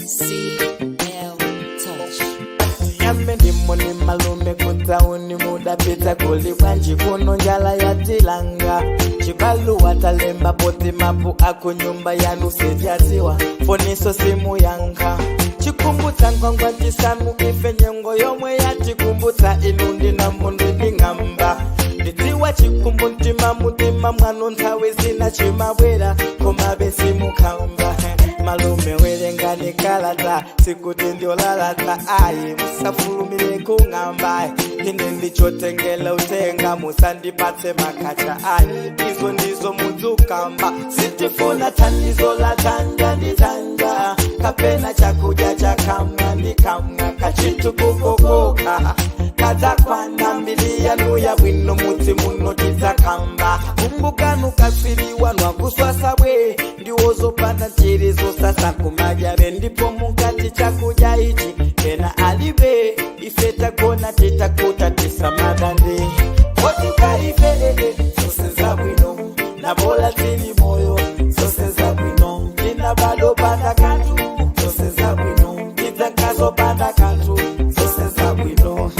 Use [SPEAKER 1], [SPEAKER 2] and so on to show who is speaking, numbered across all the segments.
[SPEAKER 1] CL Touch.
[SPEAKER 2] Yambe ndi moni malume kutauni muda pita kuli kwanji kuno njala ya tilanga chibalu watalemba poti mapu ako nyumba yanu sejatiwa foniso simu yanga chikumbuta ngwangwa tisanu ife nyongo yomwe yatikumbuta inundi na mundu ndingamba nditiwa chikumbu ntima mutima mwanu nthawe zina chimabwera komabe simukamba malume werengani kalata sikuti ndiolalata ayi musafulumire kung'amba ine ndichotengela utenga musandipatse makacha ayi izo ndizo muzukamba sitifuna thandizo la tanja nditanja kapena chakudya chakamwa ndikamwa kachitu kukokoka kadzakwana mbiri yanu ya bwino muti muno tidzakamba kumbukanu kasiriwa nwakuswasa bwe ndiwozopanda chirizo sasa kumajabe ndipo mukati chakudya ichi pena alibe ife takona titakuta tisamadande kotika ife zose za bwino na bola tili moyo zose za bwino tina bado panda kantu zose za bwino tidzakazo panda kantu zose za bwino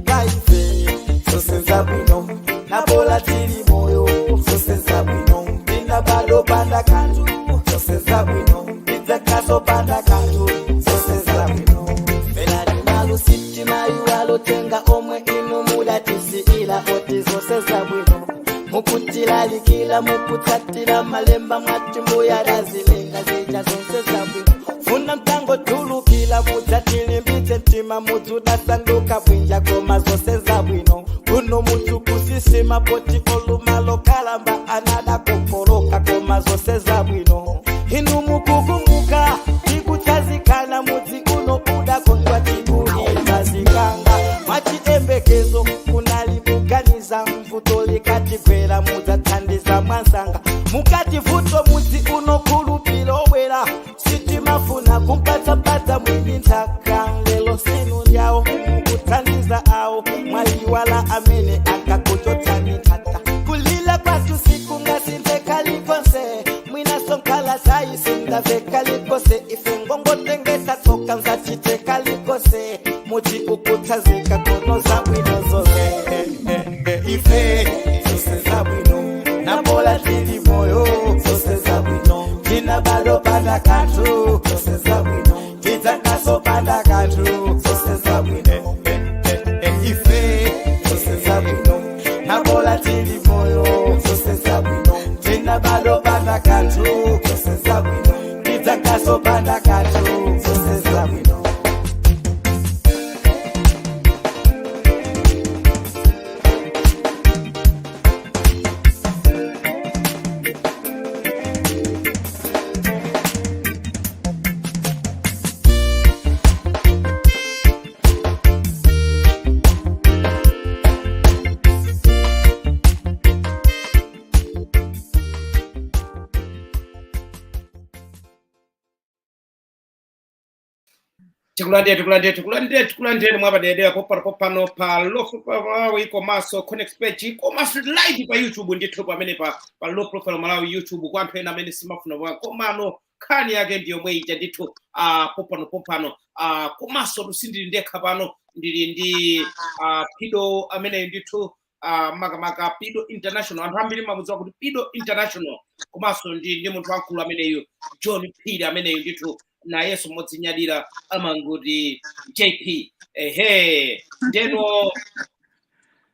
[SPEAKER 2] kaife zose za bwino na bola tili moyo zose za bwino tina bado panda kantu zose za bwino tidzakazo panda kantu zose za bwino benani malu siti mayu alotenga omwe inu muda tisiila oti zose za bwino mukutilalikila mukutatila malemba mwatimbu ya razilenga zija zose za bwino funa mtango tulukila mutatilimbitse mtima mutudasanduka bwinja koma zose za bwino kuno mutu kusisima poti olumalo kalamba anada kokoroka koma zose za bwino inu mukukumbuka tikutazikana muti kuno uda kondwa tikuhimba zinganga machiembekezo kunalibuganiza mvuto likatikwera mutathandiza mwansanga mukati vuto muti unokulupilo wera sitimafuna kumpatapata mwini ntaka lelo sinu lyao mukuthandiza awo mwayiwala amene akakuchotani tata kulila kwatu siku ngasindekalikonse mwinasonkala sayi sindavekalikose ife ngongotengesa toka nzachitekalikose muti ukutazika kono za bwino zose ife zose za bwino na bola tili moyo zose za bwino tina bado panda kantu zose za bwino titakaso panda kantu zose za bwino ife zose za bwino na bola tili moyo zose za bwino tina bado panda kantu zose za bwino titakaso panda kantu zose za bwino.
[SPEAKER 3] Tikulandire mwapadedera popano pa low profile Malawi komanso Connect page komanso live pa YouTube ndithu pamene pa low profile Malawi YouTube kwa anthu ena amene simafuna bwa komano khani yake ndiyo mweija ndithu popano komanso tusindili ndekha pano ndili ndi Pido amene ndithu makamaka Pido International anthu ambiri mamudziwa kuti Pido International komanso ndi munthu wankulu ameneyo John Phiri ameneyo ndithu na yesu modzinyadira amanguti JP ndeno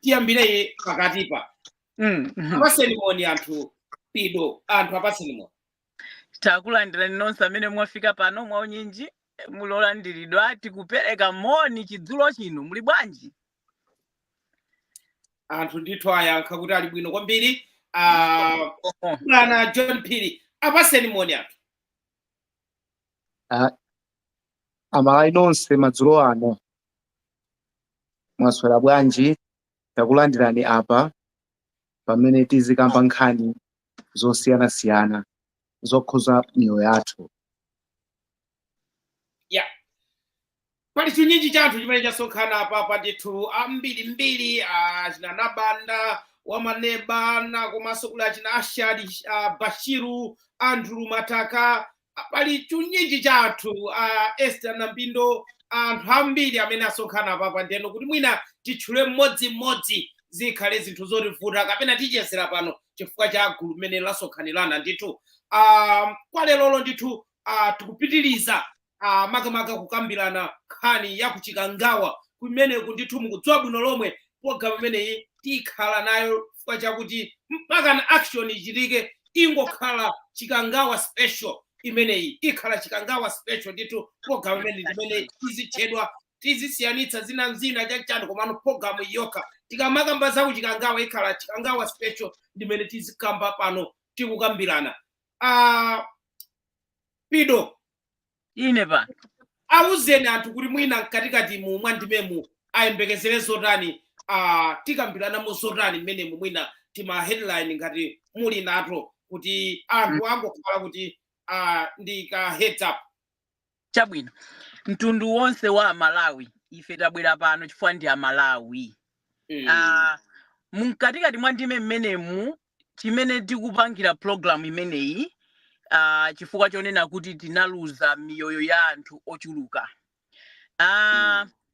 [SPEAKER 3] tiyambire pakatipa apasenimoni anthu Pido anthu apasenimoni
[SPEAKER 4] takulandirani nonse amene mwafika pano mwaunyinji mulolandiridwa tikupereka moni chidzulo chino muli bwanji
[SPEAKER 3] anthu ndithu ayankha kuti ali bwino kwambiri bwana John Phiri apasenimoni anthu
[SPEAKER 5] Amalawi nonse madzulo ano mwaswera bwanji takulandirani apa pamene tizikamba nkhani zosiyanasiyana zokhuza miyoyo yathu
[SPEAKER 3] pali chinyinji chathu chimene chasonkhana apa ndithu ambirimbiri achinanabanda wamaneba na komanso kuli achina Ashadi Bashiru Andrew Mataka pali chunyinji chathu Esther Nambindo anthu ambiri amene asonkhana papa ndeno kuti mwina titchule mmodzi zikhale zinthu zotivuta kapena tichezera pano chifukwa cha gulu limene lasonkhanirana ndithu kwa lero ndithu tikupitiriza makamaka kukambirana nkhani ya kuchikangawa kumeneku ndithu mukudziwa bwino lomwe program imeneyi tikhala nayo chifukwa chakuti mpaka na action ichitike ingokhala chikangawa special imeneyi ikhala chikangawa special ndithu program imene izitchedwa tizisiyanitsa zina chachani komano program yokha tikamakamba za kuchikangawa ikhala chikangawa special ndimene tizikamba pano tikukambirana. Pido
[SPEAKER 4] ine pa
[SPEAKER 3] awuzeni anthu kuti mwina katikati mu mwandimemu ayembekezere zotani tikambiranamo zotani mmene mwina tima headline ngati muli nato kuti anthu angokhala kuti ndika heads up.
[SPEAKER 4] Chabwino mtundu wonse wa Malawi ife tabwera pano chifukwa ndi Amalawi. Mkatikati mwandime mmenemu chimene tikupangira program imeneyi chifukwa chonena kuti tinaluza miyoyo ya anthu ochuluka.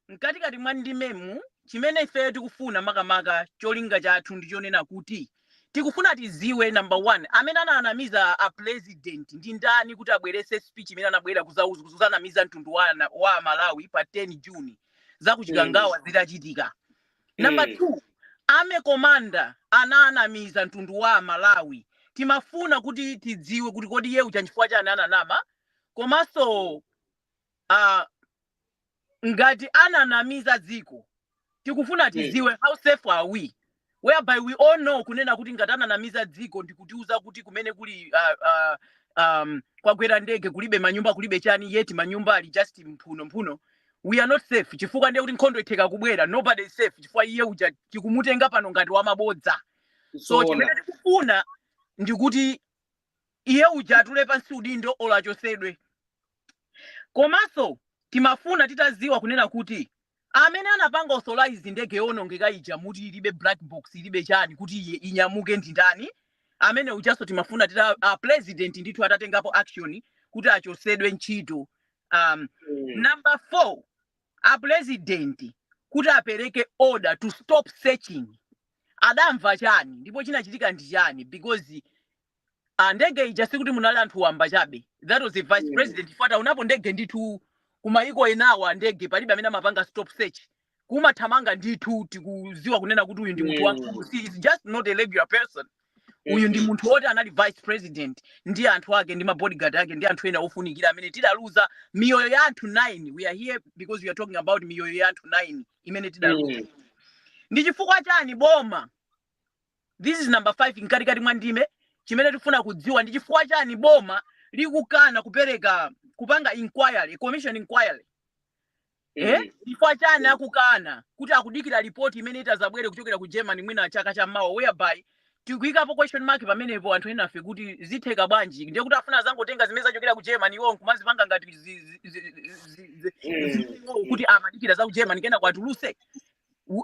[SPEAKER 4] Mkatikati mwandimemu chimene ife tikufuna makamaka cholinga chathu ndi chonena kuti tikufuna tiziwe number 1 amene ananamiza a president ndi ndani kuti abwerese speech imene anabwera kuzanamiza mtundu wa Malawi pa 10 June za kuchikangawa zitachitika. Number 2 ame komanda ananamiza mtundu wa Malawi timafuna kuti tidziwe kuti kodi yeye uchanchifukwa chani ananama komanso ngati ananamiza dziko tikufuna tiziwe how safe are we, whereby we all know kunena kuti ngati ananamiza dziko ndikutiuza kuti kumene kuli kwagwera ndege kulibe manyumba kulibe chani yeti manyumba ali just mphuno we are not safe chifukwa ndiye kuti nkhondo itheka kubwera nobody is safe chifukwa iye uja tikumutenga pano ngati wamabodza. So chimene tikufuna ndikuti iye uja atule pansi udindo olachosedwe. Komanso timafuna titaziwa kunena kuti amene anapanga authorize ndege yonongeka ija muti ilibe black box ilibe chani kuti inyamuke ndi ndani amene ujaso timafuna president ndithu atatengapo action kuti achosedwe ntchito. Number 4 a president kuti apereke order to stop searching adamva chani ndipo chinachitika ndi chani because ndege ija sikuti munali anthu wamba chabe. That was the vice president fata unapo ndege ndithu kumaiko enawa ndege palibe amene amapanga stop search kumathamanga ndithu tikuziwa kunena kuti uyu ndi munthu wankulu. It's just not a regular person. Uyu ndi munthu woti anali vice president ndi anthu ake ndi mabodyguard ake ndi anthu ena ofunikira amene tidaluza miyoyo ya anthu 9. We are here because we are talking about miyoyo ya anthu 9 imene tidaluza. Ndi chifukwa chani boma, this is number 5 mkatikati mwandime chimene tifuna kudziwa ndi chifukwa chani boma likukana kupanga inquiry, commission inquiry. Chifukwa chani akukana kuti akudikira report imene itazabwere kuchokera ku Germany mwina chaka cha mawa whereby tikuyikapo question mark pamenepo anthu ena afe kuti zitheka bwanji ndiye kuti afuna zangotenga zimene zachokera ku Germany iwo nkumazipanga ngati kuti amadikira za ku Germany kena kwatuluse.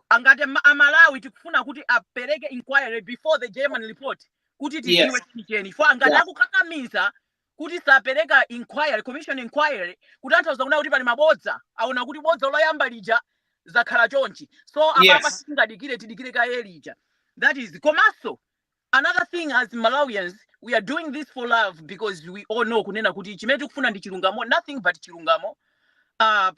[SPEAKER 4] Angate Amalawi tikufuna kuti apereke inquiry before the German report kuti tiziwe cheni for angati akukakamiza kuti sapereka inquiry, commission inquiry kuti anthu azaona kuti pali mabodza aona kuti bodza loyamba lija zakhala chonchi so apapa singadikire tidikire kaye lija. That is komanso another thing as Malawians we are doing this for love because we all know kunena kuti chimene tikufuna ndi chilungamo, nothing but chilungamo.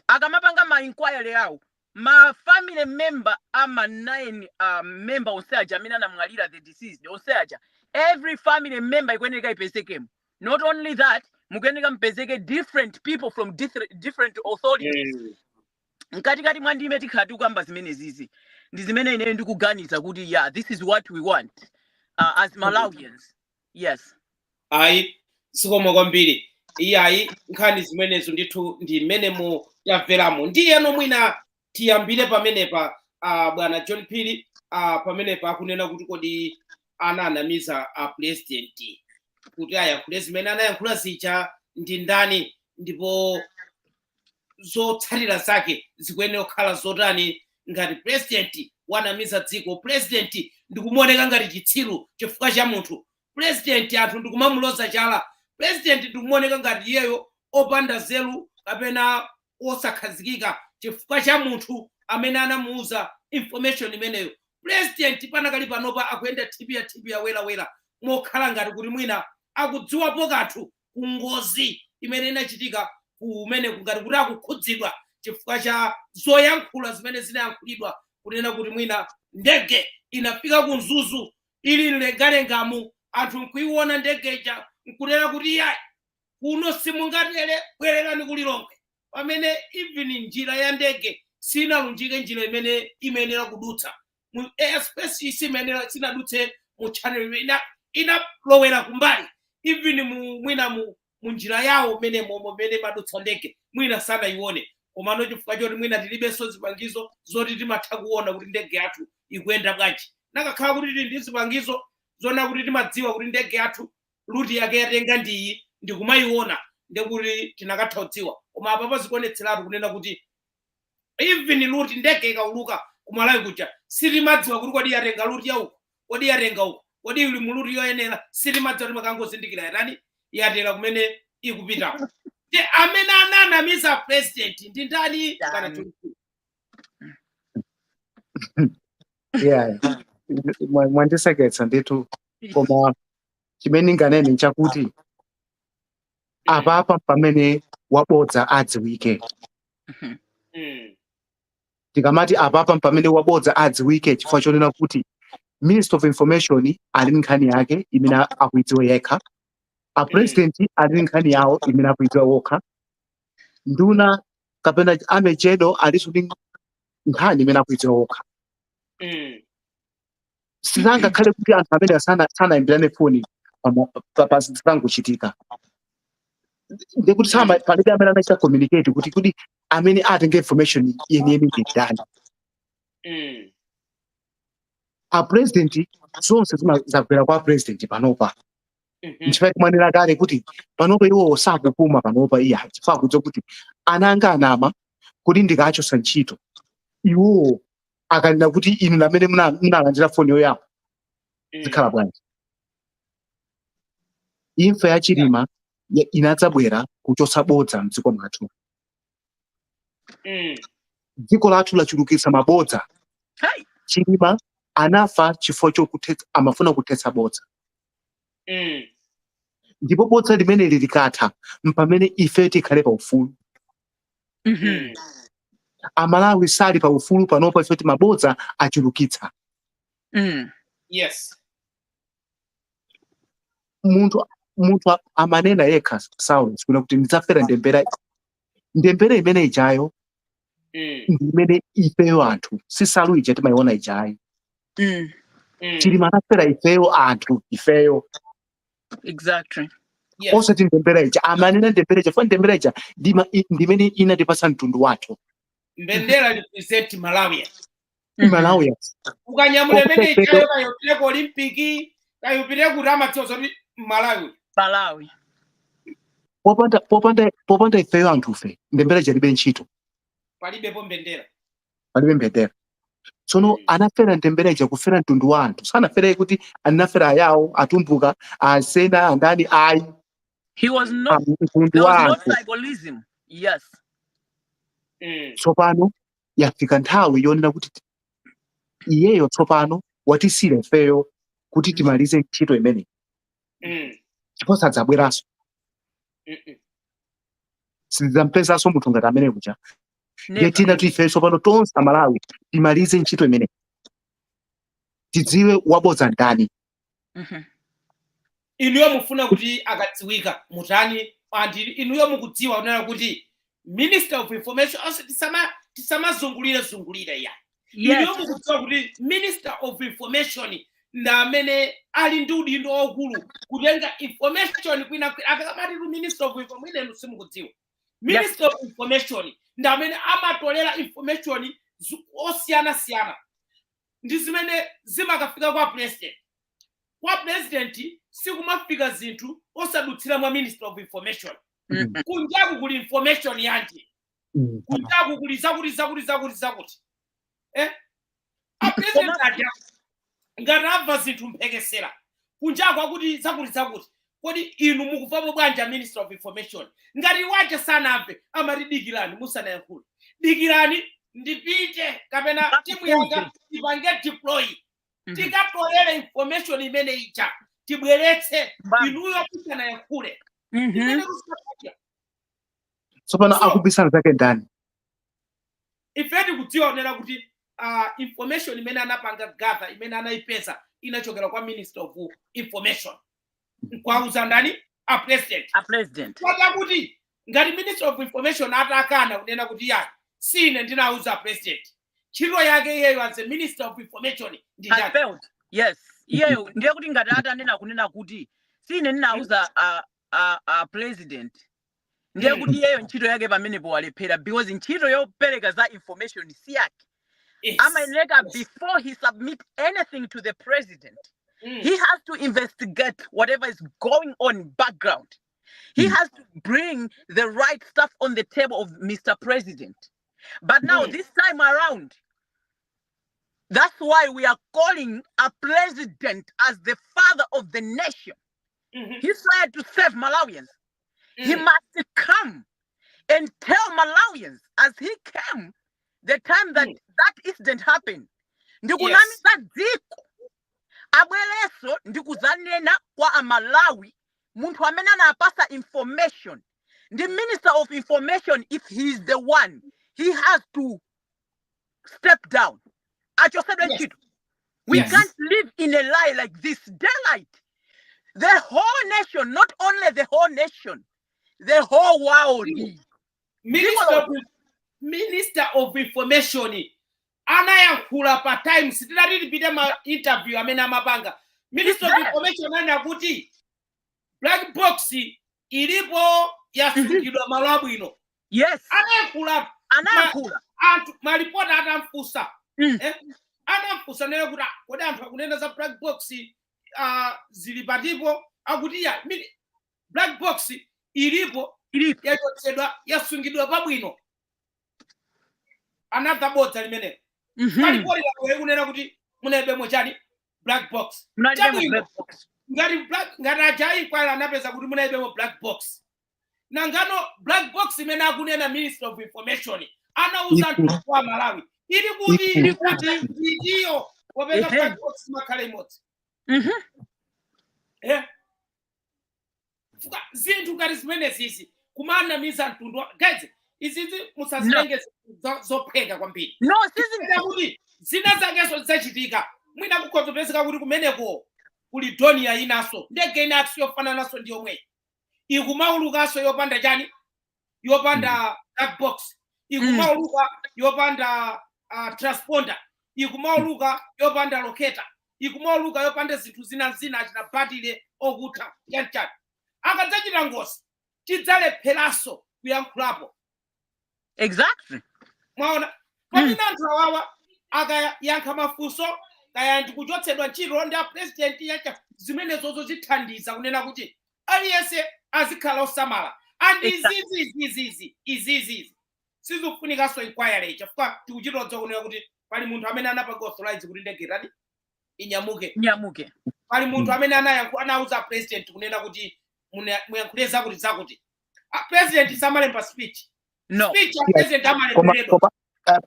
[SPEAKER 4] Akamapanga ma inquiry yawo ma family member ama 9 member onseaja amene anamwalira the deceased onseaja every family member ikuyeneka ipezekemo. Not only that mukuyeneka mpezeke different people from different authorities. Mkatikati mwandime tikhala tikukamba zimene zizi ndi zimene ine ndikuganiza kuti yeah this is what we want as Malawians. Yes.
[SPEAKER 3] Ayi sikoma kwambiri iyayi nkhani zimenezo ndithu ndi menemo yamveramo ndiye nomwina tiyambire pamenepa bwana John Phiri pamenepa akunena kuti kodi ananamiza president kuti ayankhule zimene anayankhula zija ndi ndani ndipo zotsatira zake zikuyenera kukhala zotani ngati president wanamiza dziko. President ndikumuoneka ngati chitsiru chifukwa cha munthu. President anthu ndikumamuloza chala president ndikumoneka ngati iyeyo opanda zelu kapena osakhazikika chifukwa cha munthu amene anamuuza information imeneyo. President panakali panopa akuyenda thipia wera mokhala ngati kuti mwina akudziwapo kanthu ku ngozi imene inachitika kumene ngati kuti akukhudzidwa chifukwa cha zoyankhula zimene zinayankhulidwa kunena kuti mwina ndege inafika ku Mzuzu ili mlengalengamu anthu nkuiona ndege ija nkunena kuti yayi kuno simungatere bwererani kulilongwe, pamene even njira ya ndege sinalunjike njira imene imenera kudutsa mu airspace isimenera sinadutse mu channel inalowera kumbali even mwina mu njira yawo mene madutsa ndege mwina sanaione. Komano chifukwa choti mwina tilibenso zipangizo zoti timatha kuona kuti ndege yathu ikuyenda bwanji, nakakhala kuti tili ndi zipangizo zona kuti timadziwa kuti ndege yathu ruti yake yatenga ndiyi ndikumayiona ndekuti tinakatha kudziwa. Koma apapo zikuonetseratu kunena kuti even ruti ndege ikauluka kumalawi kuja sitimadziwa kuti kodi yatenga ruti yauko, kodi yatenga uko, kodi ili mu ruti yoyenera, sitimadziwa kuti makangozindikira yatani yatera kumene ikupita. Amene ananamiza president ndi ndani kana tuliku?
[SPEAKER 5] Yeah, mwandiseketsa nditu, koma chimene nganene nchakuti apapa pamene wabodza adziwike. Tikamati apapa pamene wabodza adziwike chifukwa chonena kuti Minister of Information ali nkhani yake imene akuidziwa yekha, a president ali nkhani yawo imene akuidziwa wokha, nduna kapena amechedo aliso ndi nkhani imene akuidziwa wokha. Sinangakhale kuti anthu amene sanaimbirane foni pazitangochitika ndekuti palibe amene anachita communicate kuti amene atenge information yeniyeni ndani. A president zonse zimazabwera kwa president panopa. Nchifukwa kumanena kale kuti panopa iwo sakupuma panopa iya chifukwa kudziwa kuti ananga anama kuti ndikachosa ntchito iwo akanena kuti inu namene munalandira foni yoyamba zikhala bwanji. Imfa ya Chilima inadzabwera kuchotsa bodza mdziko mwathu. Dziko lathu lachulukitsa mabodza. Chilima anafa chifukwa chokuthetsa, amafuna kuthetsa bodza. Ndipo bodza limene likatha mpamene ife tikhale pa ufulu. Amalawi sali pa ufulu panopa ife mabodza achulukitsa.
[SPEAKER 3] Yes.
[SPEAKER 5] Munthu amanena yekha Saulos kuna kuti ndidzafera ndembera imene ijayo imene ifeyo anthu sisalu ija timayiona ijayi. Chilima anafera ifeyo anthu ifeyo.
[SPEAKER 4] Exactly.
[SPEAKER 5] Osati ndembera ija amanena ndembera ija funa ndembera ija ndimene inatipasa mtundu wathu.
[SPEAKER 3] Mbendera represent Malawi.
[SPEAKER 5] Malawi.
[SPEAKER 3] Ukanyamule mene ijayo kayopire ku Olimpiki kayopire ku Ramathosa Malawi.
[SPEAKER 5] Popanda ifeyo anthu fe ndembera ija libe ntchito.
[SPEAKER 3] Palibepo mbendera.
[SPEAKER 5] Palibe mbendera. Tsono anafera ndembera ija kufera mtundu wa anthu. Sanafera kuti anafera yawo atumbuka asena andani ayi.
[SPEAKER 4] He was not tribalism. Yes.
[SPEAKER 5] Tsopano yafika nthawi yonena kuti iyeyo tsopano watisira ifeyo kuti timalize ntchito imene. Ndipo sadzabweranso. Sidzampesanso munthu ngati amene kuja. Yetina tuife tsopano tonse Malawi timalize ntchito imene. Tidziwe wabodza ndani.
[SPEAKER 3] Inuyo mufuna kuti akadziwika mutani andi inuyo mukudziwa unena kuti Minister of Information also tisamazungulire ya. Inuyo mukudziwa kuti Minister of Information nda amene ali ndi udindo waukulu kutenga information kwina akamati ku Minister of Information simukudziwa. Minister of Information nda amene amatolera information osiyana ndi zimene zimakafika kwa president. Kwa president sikumafika zinthu osadutsira mwa Minister of Information. Kunjaku kuli information yanti. Kunjaku kuli zakuti. A president aja ngarava zinthu mphekesera. Kunjaku akuti zakuti. kodi inu mukuvapo bwanja Minister of Information ngati wacha sanamve amati dikirani musanayankhule dikirani ndipite kapena timu yanga ipange deploy tikatoyere information imene icha tibweretse inuyo musanayankhule
[SPEAKER 5] tsopano akubisana zake ndani
[SPEAKER 3] ife tikudzionera kuti information imene anapanga gather imene anaipeza inachokera kwa Minister of Information kwauza ndani a president kwata kuti ngati Minister of Information atakana kunena kuti yayi sine ndinauza president chiro yake iyeyo as a Minister of Information ndi
[SPEAKER 4] yes iyeyo ndiye kuti ngati atanena kunena kuti sine ndinauza a president ndiye kuti iyeyo ntchito yake pamenepo walephera because ntchito yopereka za information si yake amayeneka before he submit anything to the president he has to investigate whatever is going on background. He has to bring the right stuff on the table of Mr. President. But now this time around, that's why we are calling a president as the father of the nation. He's trying to save Malawians. He must come and tell Malawians as he came the time that that incident happened. Abweleso ndikuzanena kwa amalawi muntu amene anapasa information. The Minister of Information, if he is the one, he has to step down. We can't live in a lie like this. Daylight. The whole nation, not only the whole nation, the whole world.
[SPEAKER 3] Minister of Information. Anayankhula pa time sitinati tipite ma interview amene amapanga Minister of Information anakuti black box ilipo yasungidwa malo abwino.
[SPEAKER 4] Yes.
[SPEAKER 3] Anayankhula anthu malipota atamfusa anamfusa nene kuti kodi anthu akunena za black box zili patipo akuti ya black box ilipo yachotsedwa yasungidwa pabwino another bota limene malipoti lakwe kunena kuti munebe mochani black box ngati ajayi kwala anapeza kuti munebe mo black box nangano black box imene akunena Minister of Information anauza anthu kwa Malawi ili kuti ndiyo wapeza black box makhale imodzi zinthu ngati zimene zizi kumana miza mtundu guys izizi musazilenge zopheka kwambiri
[SPEAKER 4] no sizi
[SPEAKER 3] kuti zina zangeso zachitika mwina kukhozopezeka kuti kumeneko kuli drone ya inaso ndege inaso yofana naso ndi yomwe ikumaulukaso yopanda chani yopanda black box ikumauluka yopanda transponder ikumauluka yopanda locator ikumauluka yopanda zinthu zina achina batile okutha chanchani akadzachita ngozi tidzalepheraso kuyankhulapo.
[SPEAKER 4] Exactly.
[SPEAKER 3] Mwaona pamina anthu awawa akayankha mafunso kaya ndikuchotsedwa ntchito ndi president yacha zimene zozo zithandiza kunena kuti aliyense azikhala osamala and izizi sizofunikanso inquiry chifukwa tikuchitodza kunena kuti pali munthu amene anapanga authorize kuti ndege tadi inyamuke pali munthu amene anauza president kunena kuti muyankhule zakuti president samalemba speech.
[SPEAKER 4] No.
[SPEAKER 3] Speech president amalemba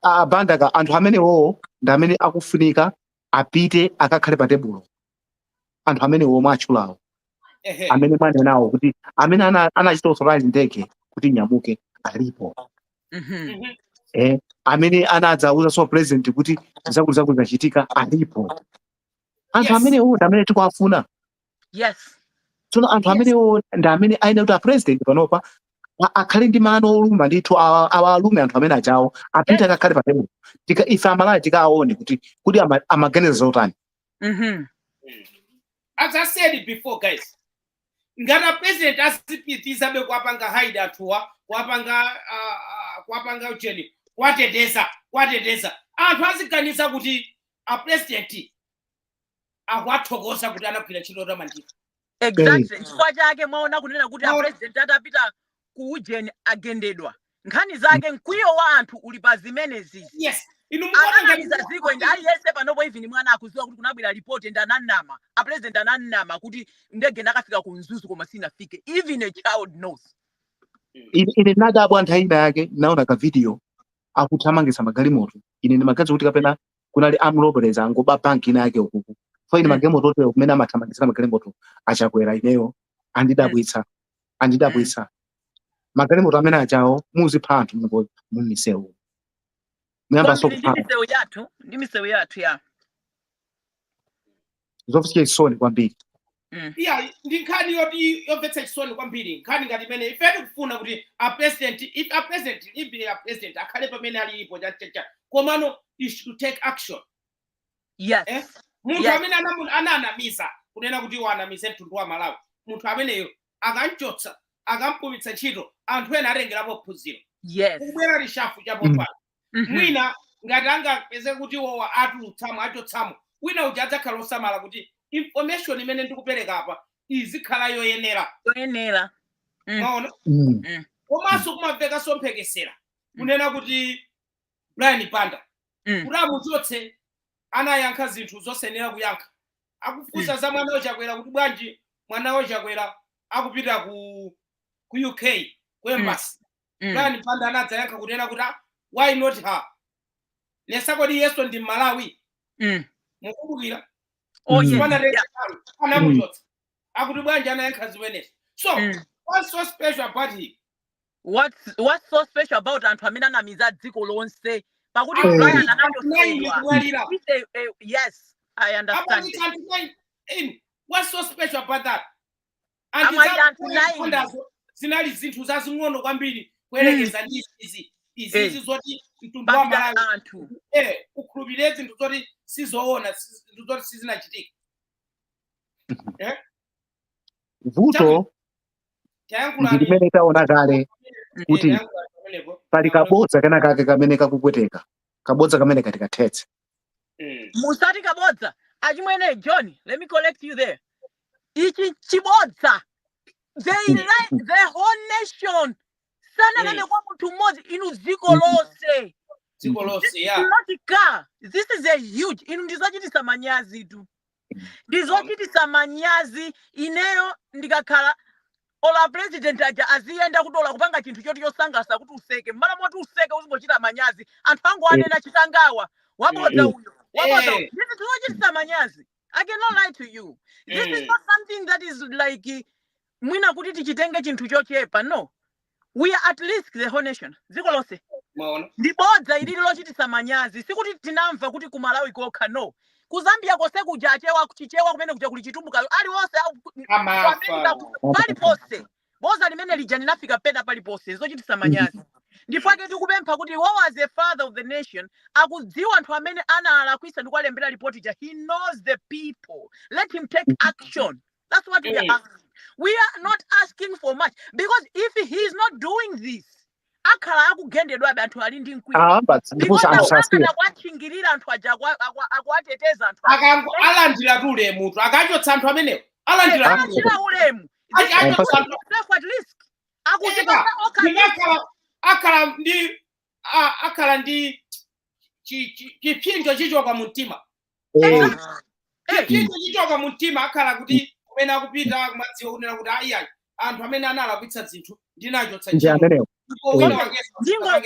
[SPEAKER 5] abandaka anthu amenewo ndi amene akufunika apite akakhale pa tebulo anthu amenewo mwatchulawo amene manenawo kuti amene anachita authorize ndege kuti inyamuke alipo amene anadzauza so president kuti zakuti zachitika alipo anthu amenewo ndi amene tikuafuna.
[SPEAKER 4] Yes.
[SPEAKER 5] Tsono anthu amenewo ndi amene aine kuti a president panopa akhale ndi mano oluma ndithu awalume anthu amene achawo apite akakhale pa tebulo ife amalawi tikaone kuti amaganiza zotani.
[SPEAKER 3] As I said before guys, ngati president asipitiza be kwapanga hide athuwa kwapanga ucheni kwateteza anthu aziganiza kuti a president akwathokoza kuti anagwira ntchito yotamandika.
[SPEAKER 4] Exactly. Chifukwa chake mwaona kunena kuti a president atapita ku ujeni agendedwa nkhani zake mkwiyo wa anthu uli pa zimene zizi.
[SPEAKER 3] Yes. inu mukuona
[SPEAKER 4] ananamiza dziko ende aliyese panopo even mwana akuziwa kuti kunabwera report ende ananama president ananama kuti ndege ndakafika ku Mzuzu koma sinafike. Even a child knows.
[SPEAKER 5] ine nadabwa anthu aina yake naona ka video akuthamangisa magalimoto ine ndimagazi kuti kapena kunali amrobereza angoba banki ina yake ukuku fa ine magalimoto otewo kumene amathamangisira magalimoto achakwera ineyo andidabwitsa magalimoto amene achawo muzipha anthu mumisewu muyamba sokupha
[SPEAKER 4] ndi misewu yathu ya
[SPEAKER 5] zofisiya isoni kwambiri.
[SPEAKER 3] Yeah, ndi nkhani yomvetsa chisoni kwambiri nkhani ngati imene ifetu kufuna kuti a president akhale pamene alipo chachacha komano you should take action.
[SPEAKER 4] Yes.
[SPEAKER 3] Munthu amene ananamiza kunena kuti wanamize mtundu wa Malawi munthu ameneyo akanchotsa akampumitsa ntchito anthu ena atengerapo phunziro.
[SPEAKER 4] Yes.
[SPEAKER 3] Kubwera lishafu chapopala mwina ngati angapeze kuti wowa atulutsamo achotsamo wina uja adzakhala osamala kuti information imene ndikupereka apa izikhala yoyenera. Maona? Komanso kumamveka somphekesera kunena kuti Brian Panda kuti amuchotse anayankha zinthu zosenera kuyankha akufunsa za mwana wachakwera kuti bwanji mwana wachakwera akupita ku UK ku embassy. Brian Panda anadzayankha kunena kuti why not her? Nesakodi yeso ndi Malawi. Mukumbukira?
[SPEAKER 4] Oh yes.
[SPEAKER 3] Anamuchotsa akuti bwanji anayankha zimenezi. So what's so special about him?
[SPEAKER 4] What's so special about anthu amene anamiza dziko lonse pakuti Brian anachotsedwa. Yes, I understand.
[SPEAKER 3] What's so special about that? Zinali zinthu zazing'ono kwambiri kuyerekeza ndi izi zoti mtundu wa Malawi ukhulupirire zinthu zoti sizoona zinthu zoti sizinachitika.
[SPEAKER 5] Vuto ndimene taona kale kuti pali kabodza kana kake kamene kakupweteka kabodza kamene kati kathetse.
[SPEAKER 4] Musati kabodza achimwene John, let me correct you there. Ichi chibodza they like the whole nation. Sana nane kwa mtu mmoja inu dziko lonse.
[SPEAKER 3] Dziko lonse ya.
[SPEAKER 4] This is a huge inu ndizachitisa manyazi tu. Ndizachitisa manyazi ineyo ndikakhala ola president aja aziyenda kutola kupanga chinthu choti chosangasa kuti useke mbala moti useke uzingochita manyazi anthu angu anena chitangawa wabodza uyo wabodza uyo. This is zochitisa manyazi. I cannot lie to you. This is not something that is like mwina kuti tichitenge chinthu chochepa. No, we are at least the whole nation dziko lonse. Ndibodza ilili lochitisa manyazi sikuti tinamva kuti ku Malawi kokha. No, ku Zambia kose kuja chichewa kumene kuja kuli chitumbuka ali wonse pali pose boza limene lija linafika pena pali pose zochitisa manyazi. Ndifake tikupempha kuti what was the father of the nation akudziwa anthu amene analakwisa ndi kwalembera report ja. He knows the people. Let him take action. That's what we are asking. We are not asking for much because if he is not doing this akhala akugendedwa anthu ali ndi mkwiyo kwachingirira anthu aja akwateteza anthu
[SPEAKER 3] alandira tule munthu akachotsa anthu amenewo alandira
[SPEAKER 4] ulemu at least
[SPEAKER 3] akhala ndi chipinjo chichoka mumtima. Chipinjo chichoka mumtima akhala kuti kumene akupita kumadziwa kunena kuti ayi anthu amene analakwitsa zinthu ndinachotsa
[SPEAKER 5] ntchito.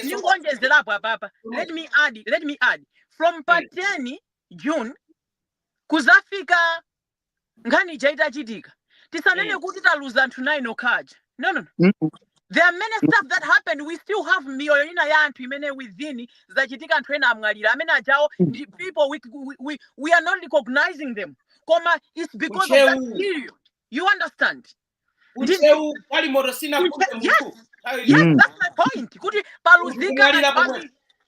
[SPEAKER 4] Ndingonjezerapo apapa. Let me add from Pateni June kuzafika ngani jaita chitika tisanene kuti taluza anthu 9 okhaja. No. There are many stuff that happened. We still have miyoyo ina ya anthu imene within zachitika anthu ena amwalira amene ajawo people we are not recognizing them. Koma it's because of that period. You understand?
[SPEAKER 3] Yes,
[SPEAKER 4] that's my point. Kuti paluzika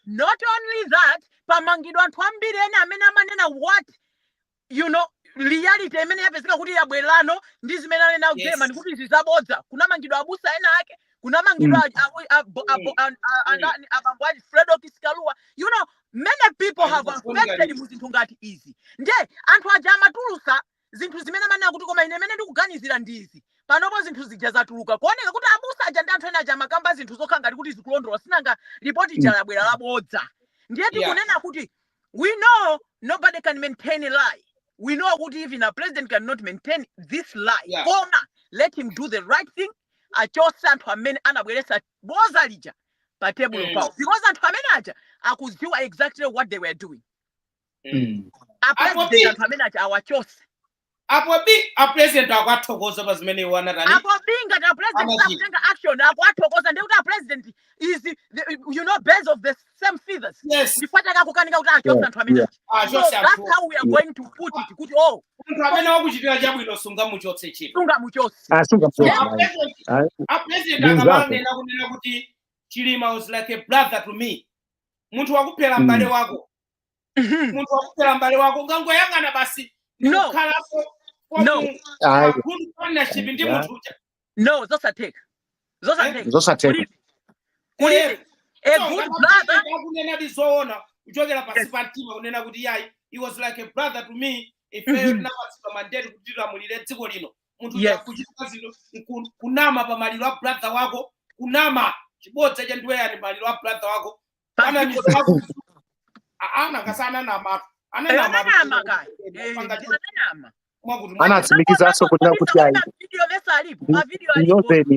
[SPEAKER 4] not only that, pamangidwa anthu ambiri ena amene amanena what you know reality imene yapezeka kuti yabwerano ndi zimene anena ugema ndi kuti zizabodza. Kuna mangidwa abusa ena ake, kuna mangidwa abambo aji Fredo Kiskalua. You know, many people have affected mu zinthu ngati izi. Nde anthu aja amatulusa zinthu zimene manena kuti koma ine mene ndikuganizira ndizi. Panopo zinthu zija zatuluka kuoneka kuti abusa aja ndi anthu ena aja makamba zinthu zokha ngati kuti zikulondola sinanga report ija labwera labodza. ndiye
[SPEAKER 3] Yeah.
[SPEAKER 4] tikunena kuti we know nobody can maintain a lie. We know that even a president cannot maintain this lie.
[SPEAKER 3] Yeah.
[SPEAKER 4] Koma, let him do the right thing. Achose anthu amene anabweresa boza lija pa table pawo. Because anthu amene aja akuziwa exactly what they were doing. A president anthu amene aja awachose.
[SPEAKER 3] Apo a president akwathokoza pa zimene iwana tani.
[SPEAKER 4] Apo binga the president akutenga action akwathokoza ndekuti a president is birds of the same feathers.
[SPEAKER 3] Yes.
[SPEAKER 4] Ndifata kakukanika kuti achose anthu amene aja. So that's how we are going to put it. Kuti
[SPEAKER 3] Munthu amene wakuchitira chabwino sunga muchotse chito.
[SPEAKER 4] sunga muchose.
[SPEAKER 5] Sunga
[SPEAKER 3] A president akamanena kunena kuti Chilima was like a brother to me. Munthu wakuphera mbale wako. Munthu wakuphera mbale wako ngangoyang'ana basi.
[SPEAKER 4] No. No.
[SPEAKER 3] Good partnership ndi munthu uja.
[SPEAKER 4] No, Zosateka.
[SPEAKER 5] Zosateka.
[SPEAKER 4] A good brother.
[SPEAKER 3] Kunena dizoona kuchokera pasi pa mtima kunena kuti yayi he was like a brother to me. If napatsidwa mandate kuti lamulire dziko lino. Munthu uja kuchita zinthu kunama pa maliro a brother wako. Kunama chibodza cha ndiweyani maliro a brother wako. Ana misafu. Ana kasana nama.
[SPEAKER 5] Anatsimikizaso kuti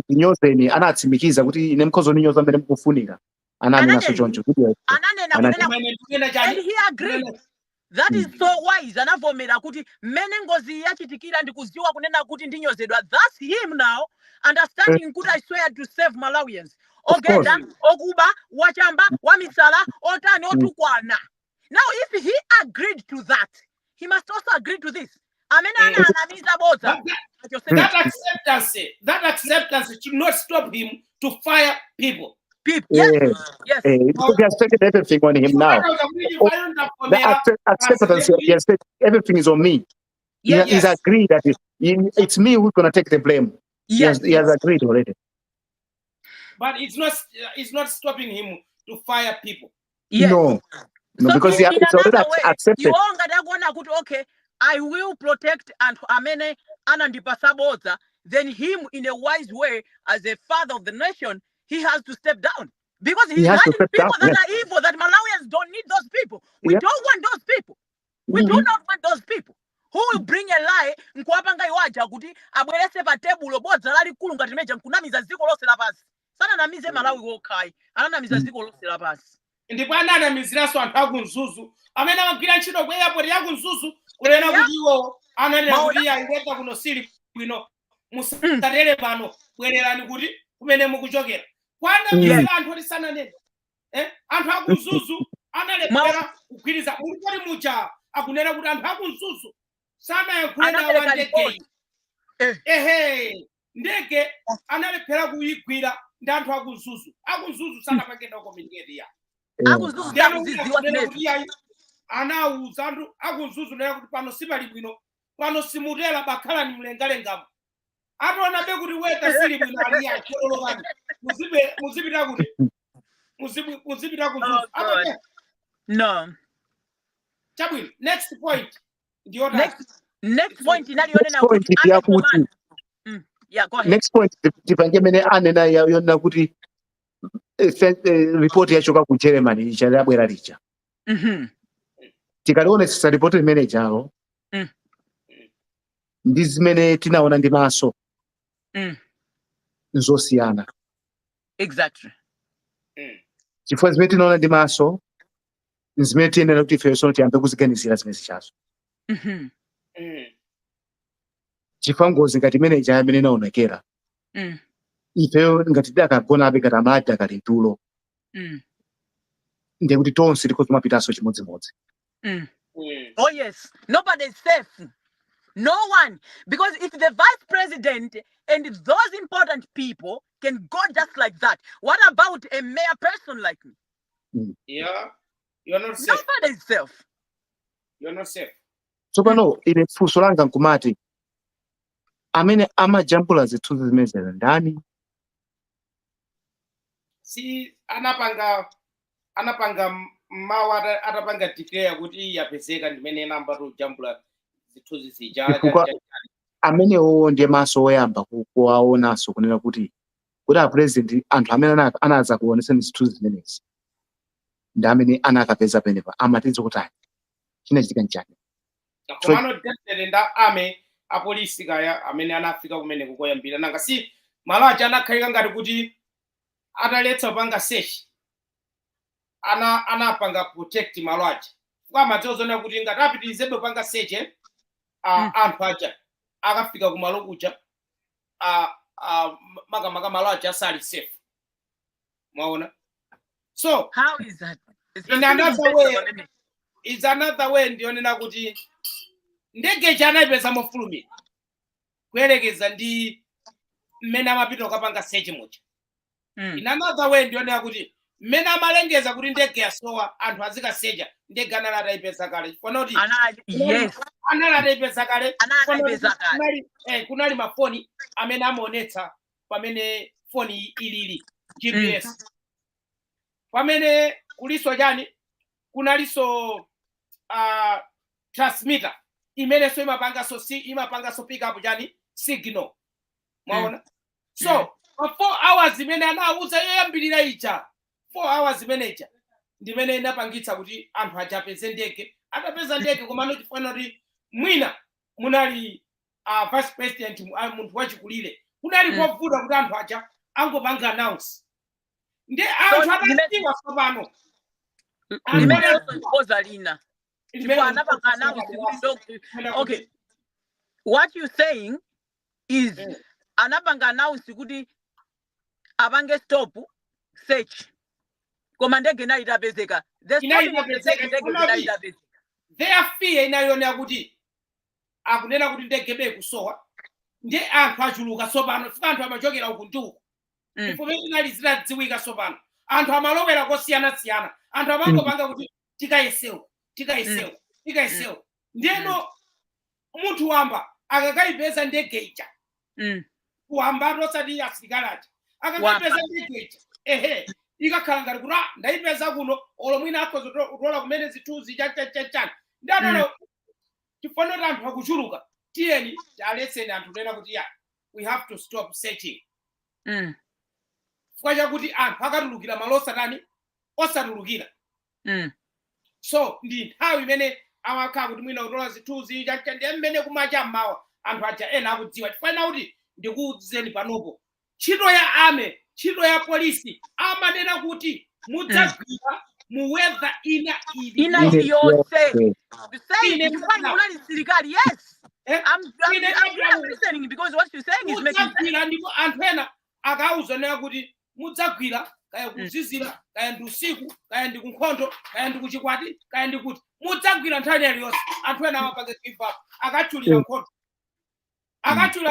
[SPEAKER 5] inyozeni anatsimikiza kuti ine mkhozo ninyoza mmene mukufunika ananena choncho
[SPEAKER 4] and he agreed. That is so wise. Anavomera kuti mmene ngozi yachitikira ndikuziwa kunena kuti ndinyozedwa. That's him now understanding kuti I swear to save Malawians. Ogenda okuba wachamba wamisala otani otukwana. Now, if he agreed to that, he must also agree to this.
[SPEAKER 3] That acceptance should not stop him to fire people.
[SPEAKER 4] Yes.
[SPEAKER 5] Because he has taken everything on him now. The acceptance, yes, everything is on me.
[SPEAKER 4] Yes.
[SPEAKER 5] He's agreed that it's me who's going to take the blame.
[SPEAKER 4] Yes.
[SPEAKER 5] He has agreed already.
[SPEAKER 3] But it's not stopping him to fire people.
[SPEAKER 4] Yes.
[SPEAKER 5] No,
[SPEAKER 4] so
[SPEAKER 5] because it's already accepted.
[SPEAKER 4] Okay, I will protect and amene anandipasaboza. Then him in a wise way, as a father of the nation, he has to step down because he's hiding people that are evil. That Malawians don't need those people. We don't want those people. We do not want those people. Who will bring a lie? Nkwapanga iwaja kuti abwerese pa table boza lali kulu ngati meja nkunamiza ziko lose lapasi. Sana namize Malawi wokai. Ananamiza ziko lose lapasi.
[SPEAKER 3] Ndipo ananamiziraso anthu akunzuzu amene amagwira ntchito ku airport ya kunzuzu kunena kuti iwo ananena kuti ayiweka kuno sili bwino musatere pano bwererani kuti kumene mukuchokera. Kwanamizira anthu oti sananene. Anthu akunzuzu analephera kugwiriza mulipoti muja akunena kuti anthu akunzuzu sanayankhulena wa ndege. Ndege analephera kuyigwira ndi anthu akunzuzu. Akunzuzu sanapangenda communicate ya. Anauza anthu akunzuzu naye kuti pano sipali bwino pano simutera bakhala ni mlengalengamo atona be kuti weta sili bwino aliya kololokani muzipita kuti muzipita kunzuzu
[SPEAKER 4] no
[SPEAKER 3] chabwino next point ndiyo
[SPEAKER 4] next point inalionena
[SPEAKER 5] kuti
[SPEAKER 4] go ahead.
[SPEAKER 5] Next point tipange mene anena yona kuti report yachoka ku Germany ichalabwera licha. Tikalionesa report imene jalo. Ndi zimene tinaona ndi maso. Nzosiyana.
[SPEAKER 4] Exactly.
[SPEAKER 5] Chifukwa zimene tinaona ndi maso zimene tiyenera kuti ifeso tiyambe kuziganizira zimene zichazo. Chifukwa ngozi ngati imene ija imene inaonekera. Ifeyo ngati dakagona abe katamati akalintulo. Ndiye kuti tonse liko tumapitaso chimodzimodzi.
[SPEAKER 4] Oh yes, nobody is safe. No one. Because if the vice president and those important people can go just like that, what about a mere person like me?
[SPEAKER 3] Yeah, you're not safe.
[SPEAKER 4] Nobody is safe.
[SPEAKER 3] You're not safe.
[SPEAKER 5] So pano ine funso langa nkumati amene amajambula zithunzi zimene zili ndani?
[SPEAKER 3] Si anapanga mawa atapanga declare kuti yapezeka ndimene namba to jambula zithunzi zija.
[SPEAKER 5] Amene wo ndiye maso oyamba kuwaonaso kunena kuti a president anthu amene anaza kuonesa zithunzi zimenezi ndi amene anakapeza penepa amatizo kutani chinachitika nchani
[SPEAKER 3] komano definitely nda ame apolisi kaya amene anafika kumene kukoyambira nanga si malachi anakhalika ngati kuti ataletsa panga search anapanga protect malachi kwa matozona kuti ngati apitizebe panga search anthu aja akafika kumalo kuja makamaka malachi asali safe mwaona so
[SPEAKER 4] how is that
[SPEAKER 3] it's another way ndionena kuti ndege chanayipeza mofulumira kuyerekeza ndi mmene amapita ukapanga search muja in another way ndionena kuti mmene amalengeza kuti ndege yasowa anthu azikaseja ndege analata ipeza kale chifukwa analata ipeza kale kunali mafoni amene amaonetsa pamene foni ilili GPS pamene kuliso chani kunaliso transmitter imene so imapanga so pick up chani signal mwaona so 4 hours imene anauza yoyambirira icha 4 hours imene icha ndimene inapangitsa kuti anthu achapeze ndege atapeza ndege komano chifana kuti mwina munali vice president munthu wachikulire kunali kovuta kuti anthu acha angopanga announce ndi anthu atatiwa sopano
[SPEAKER 4] limene loza lina anapanga announce okay what you saying is anapanga announce kuti apange stop search koma ndege nayo itapezeka
[SPEAKER 3] their fear inayonera kuti akunena kuti ndege be kusowa ndi anthu achuluka sopano fika anthu amachokera uku ndi uku information zinadziwika sopano anthu amalowera kosiyana anthu amangopanga kuti tikayesewo ndeno munthu wamba akakayipeza ndege ija kuwamba tosati asilikali akakayipeza ndege ija ikakhala ngati kuti ndayipeza kuno olo mwina akhoza kutola kumene zithunzi chachachachani ndanono chifukwa anthu akuchuluka tiyeni aletseni anthu kunena kuti we have to stop searching chifukwa chakuti anthu akatulukira malo osatulukira so ndi nthawi imene amakhala kuti mwina kutola zithunzi ndi mmene kumacha mmawa anthu aja ena akudziwa chifukwa kuti ndikuwuzeni panopo ntchito ya ame ntchito ya polisi amanena kuti mudzagwira mu weather ina
[SPEAKER 4] iliyonse sirikali yes I'm listening because what you're saying is making sense.
[SPEAKER 3] Ndipo anthu ena akauzana kuti mudzagwira kaya kuzizira kaya ndi usiku kaya ndi kunkhondo kaya ndi kuchikwati kaya ndi kuti mudzagwira nthawi iliyonse anthu ena amapanga give up akachulira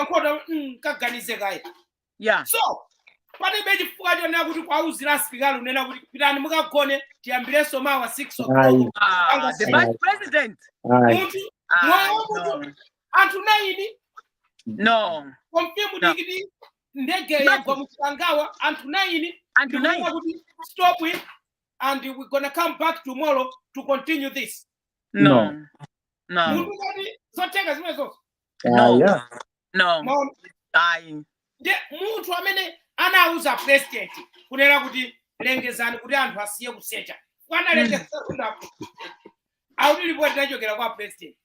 [SPEAKER 3] nkhondo kaganize kaya so palibe chifukwa chonena kuti kwauzira asilikali unena kuti pitani mukagone tiyambirenso mawa 6 o'clock
[SPEAKER 4] the vice president
[SPEAKER 3] anthu 9
[SPEAKER 4] no
[SPEAKER 3] confirm dikiti ndege yagwa mchikangawa anthu 9 kuti stop it and we're gonna come back tomorrow to continue this
[SPEAKER 4] no
[SPEAKER 3] munthu kuti zoteka zimenezo
[SPEAKER 4] no
[SPEAKER 3] nde munthu amene anauza president kunena kuti lengezani kuti anthu asiye kusecha kwana lengeza kunda audi report nachokera kwa president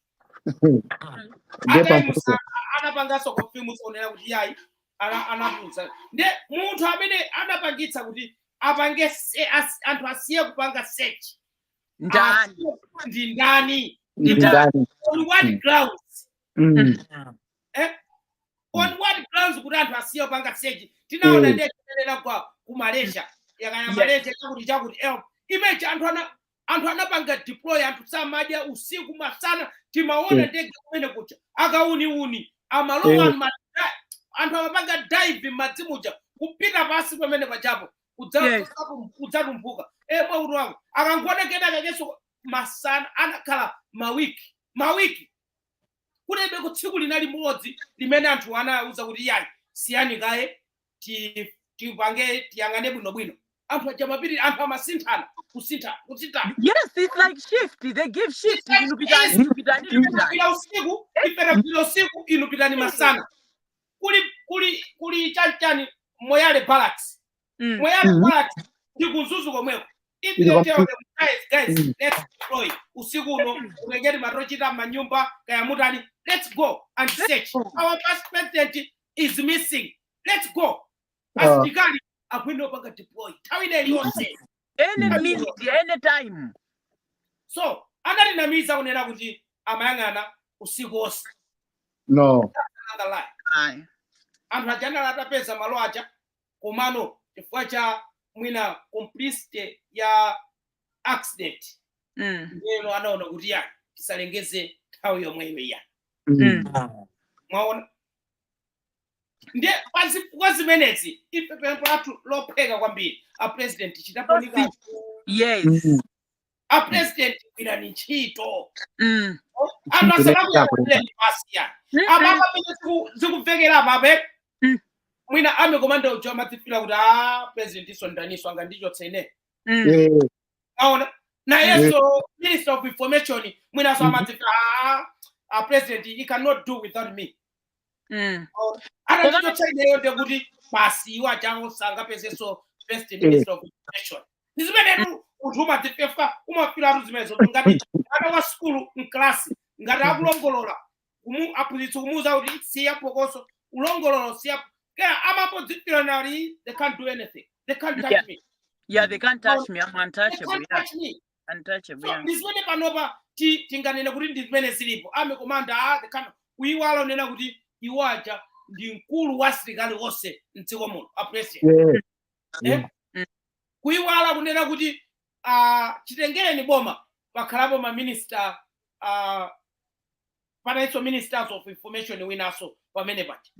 [SPEAKER 3] anapangaso confirm kunena kuti yayi anapuza nde munthu amene anapangitsa kuti apange anthu asiye kupanga search ndani on what grounds on what grounds kuti anthu asiye kupanga search tinaona ndege kwa ku Malaysia yakaya Malaysia chakuti image anthu anapanga deploy anthu samadya usiku masana timaona ndege kumene kucha akauni amalowa anthu amapanga dive madzimuja kupita pasi pamene pachapo kudzatumbuka mwauri wangu akangonekeda kakeso masana anakhala mawiki kunebe kutsiku linali modzi limene anthu anauza kuti yayi siyani kaye tipange tiyangane bwinobwino anthu ajamapiri anthu amasinthana kusintha
[SPEAKER 4] yes it's like shift they give shift
[SPEAKER 3] usiku usiku inupitani masana kuli chani moyale barracks moyale barracks ndi kunzuzu komweko if you tell them guys let's deploy usiku uno unengeti marochita manyumba kaya mutani let's go and search our past president is missing let's go asitikali akwenda panga deploy tawine yonse
[SPEAKER 4] any minute any time
[SPEAKER 3] so analinamiza kunena kuti amayang'ana usiku wonse
[SPEAKER 5] no
[SPEAKER 4] ayi
[SPEAKER 3] anthu ajana atapeza malo aja komano chifukwa cha mwina complicity ya accident ndeno anaona kuti ya tisalengeze nthawi yomweyo ya mwaona ndiye kwa zimenezi ife pempho lathu lopheka kwambiri a president chitaponika
[SPEAKER 4] yes
[SPEAKER 3] a president ila ni ntchito anasalamu pasi ya ababa zikuvekera ababe mwina amekomanda ucho amatifila kuti president iso ndaniswa ngandicho tsene aona na yeso minister of information mwina so amatifila president he cannot do without me ana tsene yote kuti basi wacha osanga peseso president minister of information nizimene utuma tifefa umafila ruzimezo ngati ana wa school in class ngati akulongolola aphunzitsi kumuza kuti siya pokoso ulongololo siya kaya amapo disciplinary they can't do anything they can't touch me
[SPEAKER 4] they can't touch me I'm untouchable untouchable
[SPEAKER 3] so ndizimene panopa tinganene kuti ndizimene zilipo amekomanda they can't kuyiwala unena kuti iwaja ndi mkulu wa asilikali wonse mdziko muno a president kuyiwala kunena kuti chitengeni boma pakhalapo ma minister panaiso ministers of information winaso pamene pacha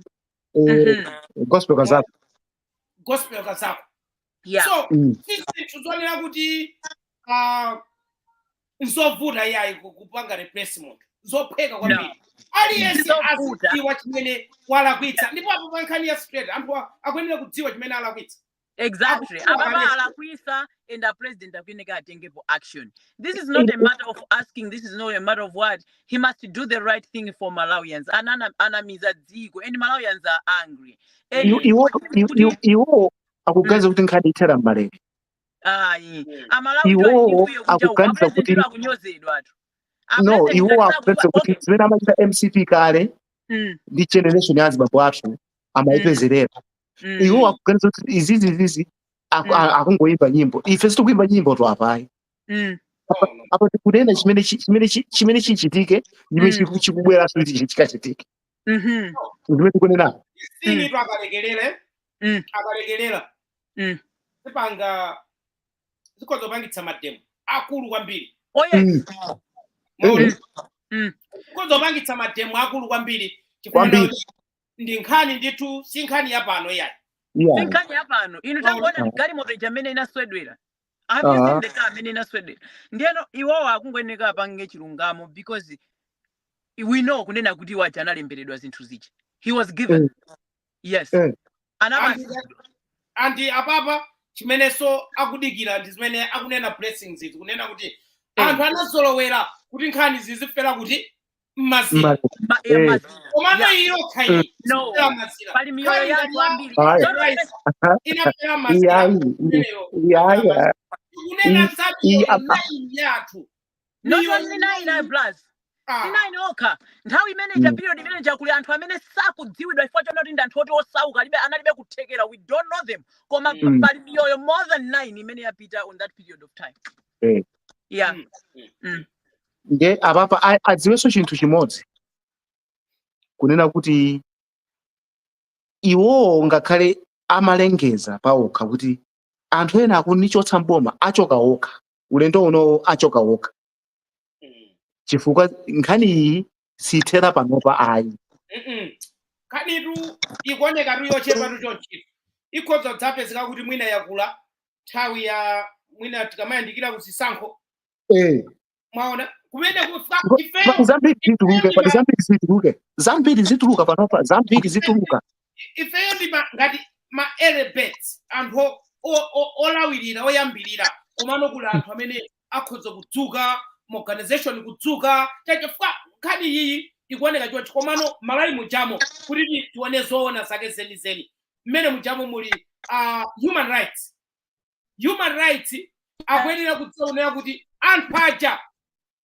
[SPEAKER 5] gospel
[SPEAKER 3] kazako
[SPEAKER 4] yeah
[SPEAKER 3] so sisi tuzonera kuti nzovuta yayi kupanga replacement zopheka kwambiri aliyense azidziwa chimene walakwitsa ndipo apo pankhani ya straight anthu akuyenera kudziwa chimene alakwitsa
[SPEAKER 4] exactly ababa alakwisa and the president akuyeneka atengepo action. This is not a matter of asking, this is not a matter of what he must do the right thing for Malawians anamiza dziko and Malawians are angry
[SPEAKER 5] iwo akuganiza kuti nkhani ithera mmalere
[SPEAKER 4] iwo
[SPEAKER 5] akuganiza kuti
[SPEAKER 4] kunyozedwa
[SPEAKER 5] no iwo akuganiza kuti zimene amachita MCP kale ndi generation ya azibambo athu amayipezerera iwo akuganiza kuti izizi akungoimba nyimbo ife sitikuimba nyimbo tu apayi apo tikunena chimene chichitike ndimene chikubwera kuti chikachitike ndimene tikunena
[SPEAKER 3] sini tu akalekelera sipanga zikozopangitsa mademo akulu kwambiri zikozopangitsa mademo akulu kwambiri chifukwa ndi nkhani nditu si nkhani ya pano yayi
[SPEAKER 4] nkhani ya pano inu tangoona galimoto jamene inaswedwera amene inaswedwera ndiyeno iwowo akungoyeneka apange chilungamo because we know kunena kuti waja analemberedwa zinthu zichi he was given yes
[SPEAKER 3] andi apapa chimeneso akudikira ndi zimene akunena blessings izi kunena kuti anthu anazolowera kuti nkhani zizifera kuti mazira komano iyo khayi
[SPEAKER 4] pali miyoyo yathu ambiri
[SPEAKER 3] inapera mazira kunena zabi yathu
[SPEAKER 4] not only 9 plus 9 okha nthawi imene ija period imene jakuli anthu amene sakudziwidwa chifukwa chonoti ndi anthu oti osauka analibe kuthekera we don't know them koma pali miyoyo more than 9 imene yapita on that period of time
[SPEAKER 5] nge apapa adziwenso chinthu chimodzi kunena kuti iwo ngakhale amalengeza paokha kuti anthu ena akunichotsa mboma achoka okha ulendo uno achoka okha chifukwa nkhani iyi sithera panopa ayi
[SPEAKER 3] nkhanitu ikuoneka tu yochepa tu chonchito ikhoza dzapezeka kuti mwina yakula nthawi ya mwina tikamayandikira kuzisankho mwaona kumene zambiri zituluka panopa zambiri zituluka ifeyo ndi ngati ma elements anthu olawirira oyambirira komano kula anthu amene akhoza kudzuka organization kudzuka chifukwa nkhani iyi ikuoneka chonchi komano malali mujamo kuti tione zoona zake zenizeni mmene mujamo muli human rights akuyenera kudziona kuti anthu aja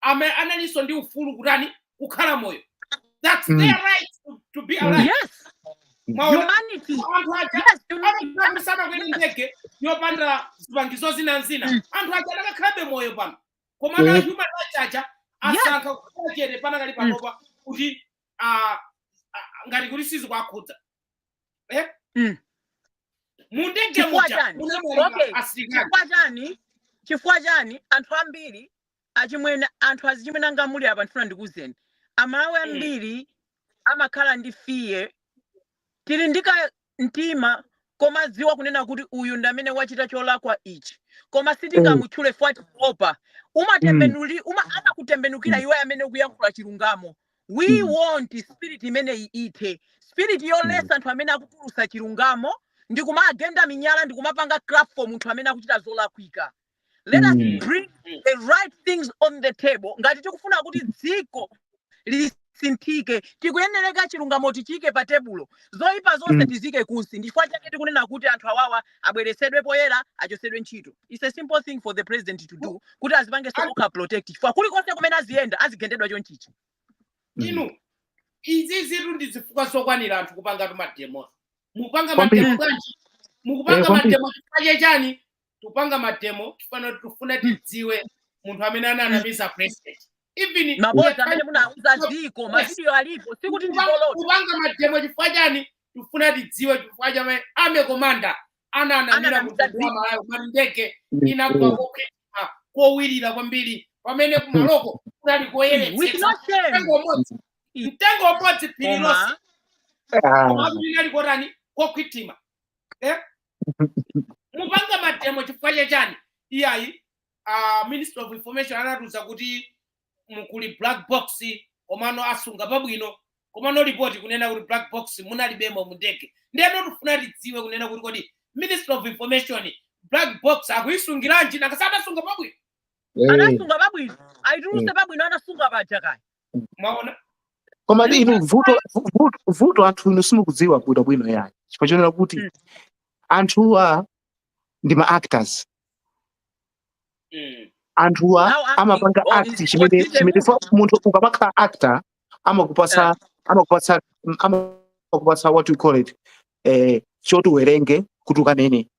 [SPEAKER 3] analinso ndi ufulu kutani kukhala moyo. That's their right to be alive.
[SPEAKER 4] Yes. Humanity.
[SPEAKER 3] Anthu aja amasana kwene ndege yopanda zipangizo zina anthu aja akakhabe moyo pano koma na human rights aja asankha kukhala chete panakali panopa kuti ngati kuti sizi kwakhudza mundege muja
[SPEAKER 4] chifukwa chani anthu ambiri anthu azimene anga muli apa ndifuna ndikuzeni amalawi ambiri amakhala ndi fiye tili ndika mtima koma dziwa kunena kuti uyu ndi amene wachita cholakwa ichi koma sitingamutchule fati opa amakutembenukira iwe amene ukuyankhula chilungamo. We want spirit imene iithe spirit yolesa anthu amene akutulusa chilungamo ndi kumagenda minyala ndi kumapanga crap for munthu amene akuchita zolakwika. Let us bring the right things on the table. Ngati tikufuna kuti dziko lisinthike tikuyenereka chilungamo tichike pa tebulo zoyipa zonse tizike kunsi ndifuna chake tikunena kuti anthu awawa abweresedwe poyera achosedwe ntchito. It's a simple thing for the president to do kuti azipange soka protect for kulikonse kumene aziyenda azigendedwa chonchichi.
[SPEAKER 3] Inu izi zitu ndizifukwa zokwanira anthu kupanga mademo. Mupanga mademo bwanji? Mukupanga mademo chifukwa chani? Tupanga mademo tufuna tidziwe munthu amene ananamiza president. Even
[SPEAKER 4] mabota amene munauza dziko mavideo alipo sikuti ndizolota.
[SPEAKER 3] Kupanga mademo chifukwa chani? Tufuna tidziwe chifukwa chama amekomanda ananamira munthu wa Malawi mandege inagwa kokhetha kowirira kwambiri pamene kumaloko kunali koyeretsa. Mtengo umodzi phiri lonse. Koma kunali kotani kokhitima. Mupanga mademo chifukwa chani? Iyayi Minister of Information anatuza kuti mukuli black box komano asunga pabwino komano report kunena kuti black box munalibemo mundege. Ndiyeno tufuna tidziwe kunena kuti kodi Minister of Information black box akuisungiranji nakasana asunga pabwino.
[SPEAKER 4] Anasunga pabwino. Aituluse pabwino anasunga pajakaya.
[SPEAKER 3] Maona?
[SPEAKER 5] Koma inu vuto anthu inu simukudziwa kuda bwino yayi. Chifukwa chonena kuti anthuwa ndi ma actors. Anthuwa amapanga act chimene munthu ukamakhala actor amakupasa what we call it choti uwerenge kuti ukanene.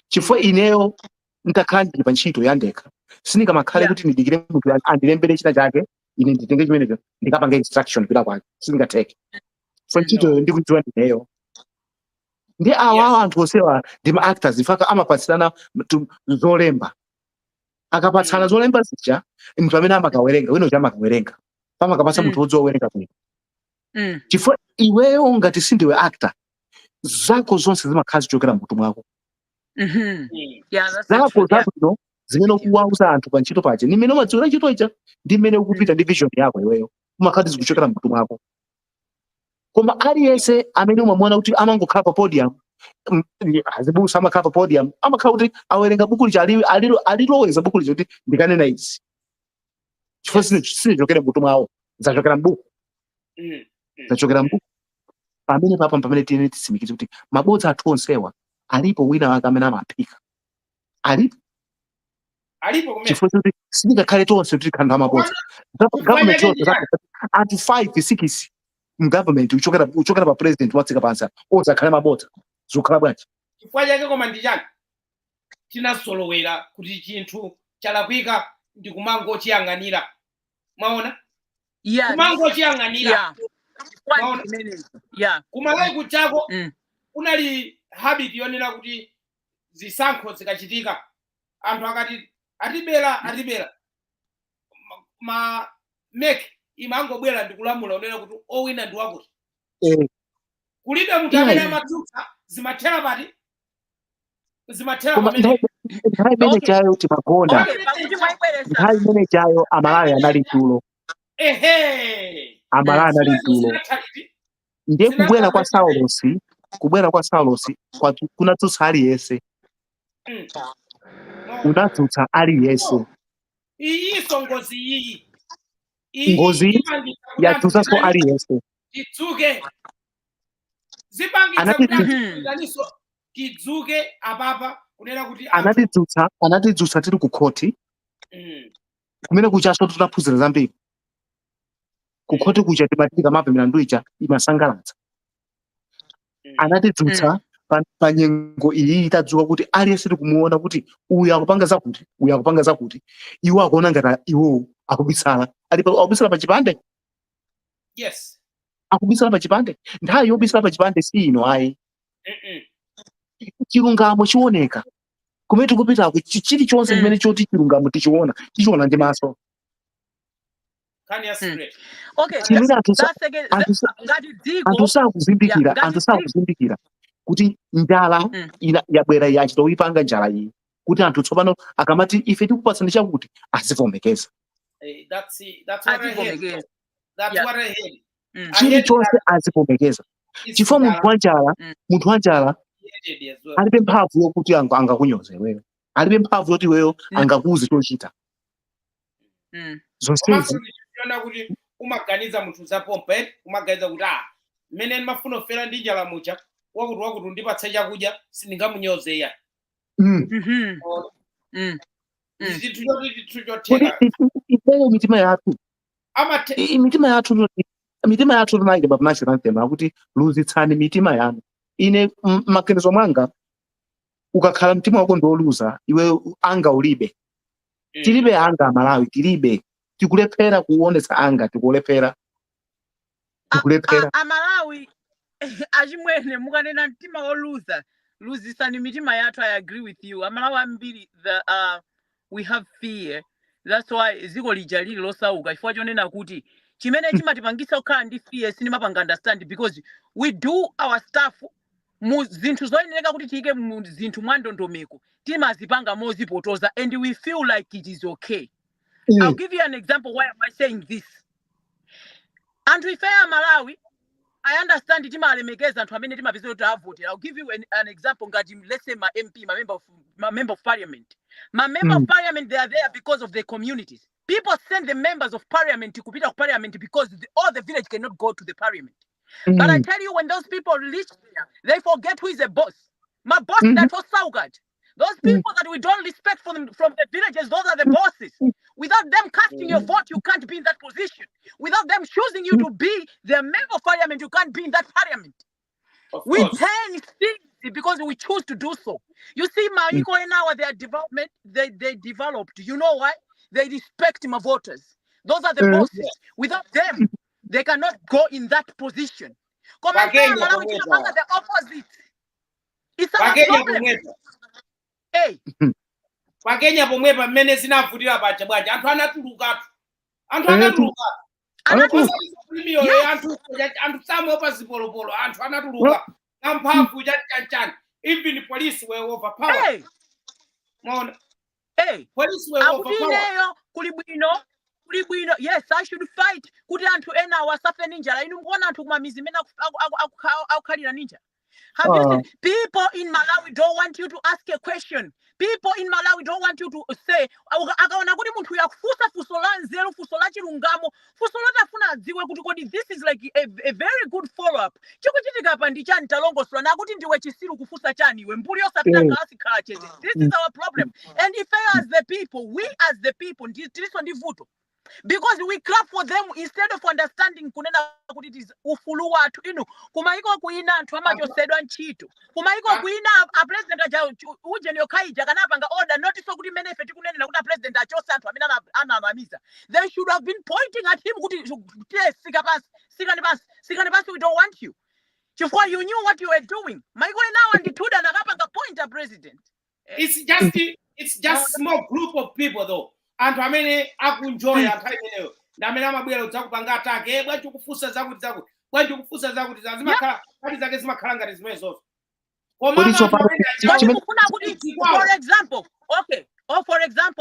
[SPEAKER 5] Chifukwa ineyo ndakhala ndili pa ntchito yandekha sindingamakhale kuti ndidikire munthu andilembere china chake ine nditenge chimenecho ndikapanga instruction pita kwake sindingatheke. So ntchito ndikudziwa ndineyo. Ndi awa anthu onsewa ndi ma actors ifaka amapatsirana zolemba akapatsana zolemba zija munthu amene amakawerenga wino chamakawerenga pamakapatsa munthu wodziwerenga bwino. Chifukwa iweyo ngati sindiwe actor zako zonse zimakhala zichokera mmutu mwako. Zako zabwino zimene ukuwauza anthu pa ntchito paja ndi mmene umadziwira ntchito ija ndi mmene ukupita ndi vision yako iweyo umakhala zikuchokera mmutu mwako. Koma aliyense amene umamuona kuti amangokhala pa podium azibusa amakhala pa podium amakhala kuti awerenga buku lija aliloweza buku lija kuti ndikanena izi chifukwa sinachokera mmutu mwawo zachokera mbuku zachokera mbuku. Pamene pamene tiyenera tisimikize kuti mabodza athu onsewa alipo wina wake amene amaphika alipo kumene chifukwa kuti sindingakhale tonse kuti kanthu amabodza government yonse anthu 5 6 mgovernment uchokera pa president watsika pansi ozakhale mabodza zokhala bwanji.
[SPEAKER 3] Chifukwa chake koma ndi chani tinasolowera kuti chinthu chalakwika ndi kumangochiyang'anira. Maona? Kumangochiyang'anira. Kumalawi kuchako unali habit yonena kuti zisankho zikachitika anthu akati atibera ma make imangobwera ndikulamula unena kuti owina ndi wakuti. Kulibe munthu amene amatsutsa zimathera pati zimathera pamene
[SPEAKER 5] nthawi imene chayo timagonda nthawi imene chayo Amalawi anali tulo Amalawi anali tulo ndiye kubwera kwa Saulosi kunatsutsa aliyense unatsutsa aliyense.
[SPEAKER 3] Iyinso ngozi iyi
[SPEAKER 5] ngozi yatsutsanso aliyense.
[SPEAKER 3] Tidzuke zipangitsa kuti tidzuke apapa kunena kuti
[SPEAKER 5] anatidzutsa tiri ku khoti kumene kuchaso tutaphunzira zambiri ku khoti kucha timatika mape milandu ija imasangalatsa anatidzutsa pa nyengo iyi itadzuka kuti aliyense tikumuona kuti uyu akupanga zakuti iwo akuona ngati iwo akubisala akubisala pa chipande
[SPEAKER 3] yes
[SPEAKER 5] akubisala pa chipande nthawi yobisala pa chipande si ino ayi chilungamo chioneka kumene tikupitako chilichonse chimene choti chilungamo tichiona ndi maso anthu sakuzindikira kuti njala yabwera yachita kuipanga njala iyi kuti anthu tsopano akamati ife tikupatsani chakuti azivomekeza chilichonse azivomekeza chifukwa munthu wa njala alibe mphamvu yokuti angakunyoze iweyo alibe mphamvu yoti iweyo angakuuze chochita zonsezi
[SPEAKER 3] kuti umaganiza munthu zapompe umaganiza kuti mmene ndimafuna kufera ndi njala mucha wakuti ndipatse chakudya sindingamunyoze iya
[SPEAKER 5] ipeyo mitima yathu tunaike pa national anthem akuti luzitsani mitima yanu ine maganizo mwanga ukakhala mtima wako ndiwoluza iwe anga ulibe tilibe anga Malawi tilibe tikulephera kuonesa anga tikulephera
[SPEAKER 4] Malawi achimwene mukanena mtima woluza luzisani mitima yathu. I agree with you. Malawi ambiri we have fear. That's why ziko lija lili losauka chifukwa chonena kuti chimene chimatipangisa kukhala ndi fear sinimapanga understand because we do our stuff mu zinthu zoyenera kuti tiyike mu zinthu mwandondomeko timazipanga mozipotoza and we feel like it is okay. I'll give you an example. Why am I saying this? Anthu ifeya Malawi, I understand timalemekeza anthu amene timapeza kuti avote. I'll give you an example. Ngati let's say my MP, my member of parliament. My member of parliament, they are there because of their communities. People send the members of parliament to kupita ku parliament because all the village cannot go to the parliament. But I tell you, when those people reach there, they forget who is the boss. My boss, that was Saugat. Those people that we don't respect from the villages, those are the bosses. Without them casting your vote, you can't be in that position. Without them choosing you to be their member of parliament, you can't be in that parliament. We turn things because we choose to do so. You see, Maiko and now their development, they developed. You know why? They respect my voters. Those are the bosses. Without them, they cannot go in that position. Come and say the opposite. It's a problem. Hey.
[SPEAKER 3] Pakenya pomwepa mmene zinavutira pacha bwaja anthu anatuluka anthu samwe pa zipolopolo anthu anatuluka amphamvu chachani even police were overpowered. Police were overpowered.
[SPEAKER 4] Kuli bwino yes I should fight kuti anthu ena wasafe ninja inu muona anthu kumamizi mena akukhalira ninja. Have you seen people in Malawi don't want you to ask a question? People in Malawi don't want you to say akaona kuti munthu yakufusa fuso la nzeru fuso la chilungamo fuso lotafuna adziwe kuti kodi this is like a very good follow up. Chikuchitika pa ndi chani talongoswa na kuti ndiwe chisiru kufusa chani iwe mbuli yosapita kalasi khala chete. This is our problem. And if as the people, we as the people tiliso ndi vuto. Because we clap for them instead of understanding kunena kuti it is ufulu watu inu kumaiko kuina anthu amachosedwa ntchito kumaiko kuina a president aja uje nyokaija kanapanga order notice kuti mene ife tikunenera kuti a president achosa anthu amene anamamiza. They should have been pointing at him kuti sikani pasi we don't want you. Chifukwa you knew what you were doing. Maiko now andituda nakapanga point a president.
[SPEAKER 3] It's just small group of people though. Anthu amene akunjoya nthawi imeneyo ndi amene amabwera kudzakupanga atake bwanji kufusa zakuti zimakhala kali zake zimakhala ngati zimene zonse. For example,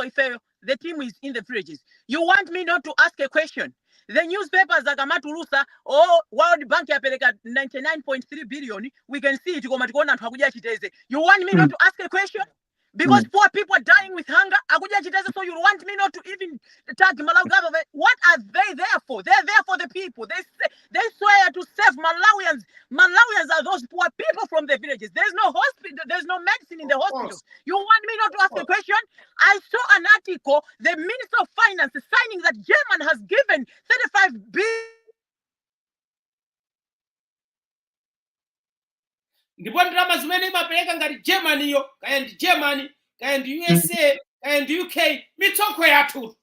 [SPEAKER 3] if the team is in the villages, you want me not to ask a question. The newspapers akamatulusa World Bank yapeleka 99.3 billion, we can see it koma tikuona anthu akuja chiteze. You want me not to ask a question? Because poor people are dying with hunger.
[SPEAKER 4] so you want me not to even tag Malawi government? What are they there for? They're there for the people. They swear to save Malawians. Malawians are those poor people from the villages. There's no hospital. There's no medicine in the hospital. You want me not to ask a question? I saw an article, the Minister of Finance signing that German has given 35 billion.
[SPEAKER 3] Ndipo ndalama zimene imapeleka ngati Germany yo, kaya ndi Germany, kaya ndi USA, kaya ndi UK, mitsonkho yathu.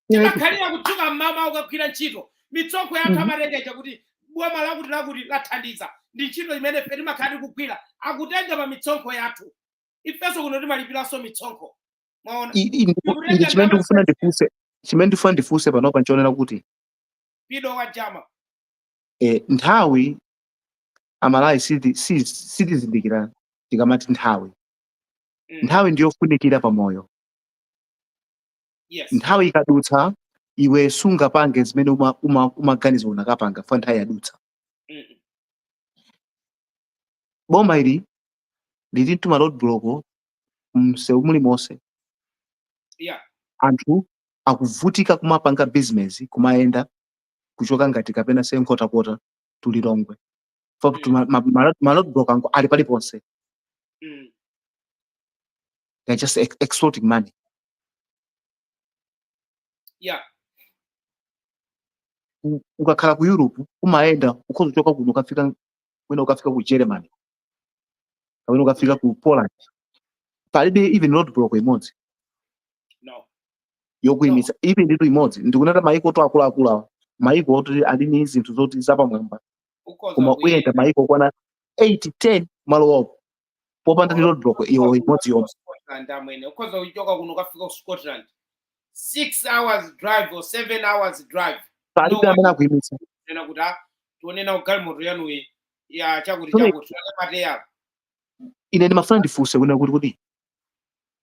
[SPEAKER 3] Timakhalira kudzuka mmawa ukagwira ntchito. Mitsonkho yathu amatengeja kuti boma lakuti lathandiza. Ndi ntchito imene ife timakhalira kugwira. Akutenga pa mitsonkho yathu. Ifenso kuno timalipiranso mitsonkho. Maona.
[SPEAKER 5] Chimene ndifuna ndifuse panopa nchionera kuti
[SPEAKER 3] Pido wa Jama.
[SPEAKER 5] Nthawi Amalawi sitizindikira tikamati nthawi. Nthawi ndiyofunikira pamoyo.
[SPEAKER 3] Yes.
[SPEAKER 5] Nthawi ikadutsa iwe sungapange zimene umaganiza unakapanga fa nthawi yadutsa. Boma ili lili mtuma roadblock msewu mulimonse.
[SPEAKER 3] Yeah.
[SPEAKER 5] Anthu akuvutika kumapanga business kumayenda kuchoka ngati kapena senkhotakota tulilongwe. For ma roadblock angu ali paliponse. They're just extorting money.
[SPEAKER 3] Yeah.
[SPEAKER 5] Ukakhala ku Europe umayenda ukhoza kuchoka kuno ukafika ku Germany. Kapena ukafika ku Poland. Palibe even roadblock imodzi.
[SPEAKER 3] No.
[SPEAKER 5] Yokuyimitsa even ndito imodzi ndikunata maiko to akuluakulu maiko oti alini zinthu zoti zapamwamba. Koma uyenda maiko kwana 8-10 malo opo. Popanda ndi roadblock iyo imodzi yomwe.
[SPEAKER 3] Scotland amene ukhoza kuchoka kuno ukafika ku Scotland. 6 hours drive or 7 hours drive.
[SPEAKER 5] Palibe amene akuyimitsa.
[SPEAKER 3] Nena kuti tuonena ugalimoto yanuyi ya chakuti mateya.
[SPEAKER 5] Ine ndimafuna ndifunse kuti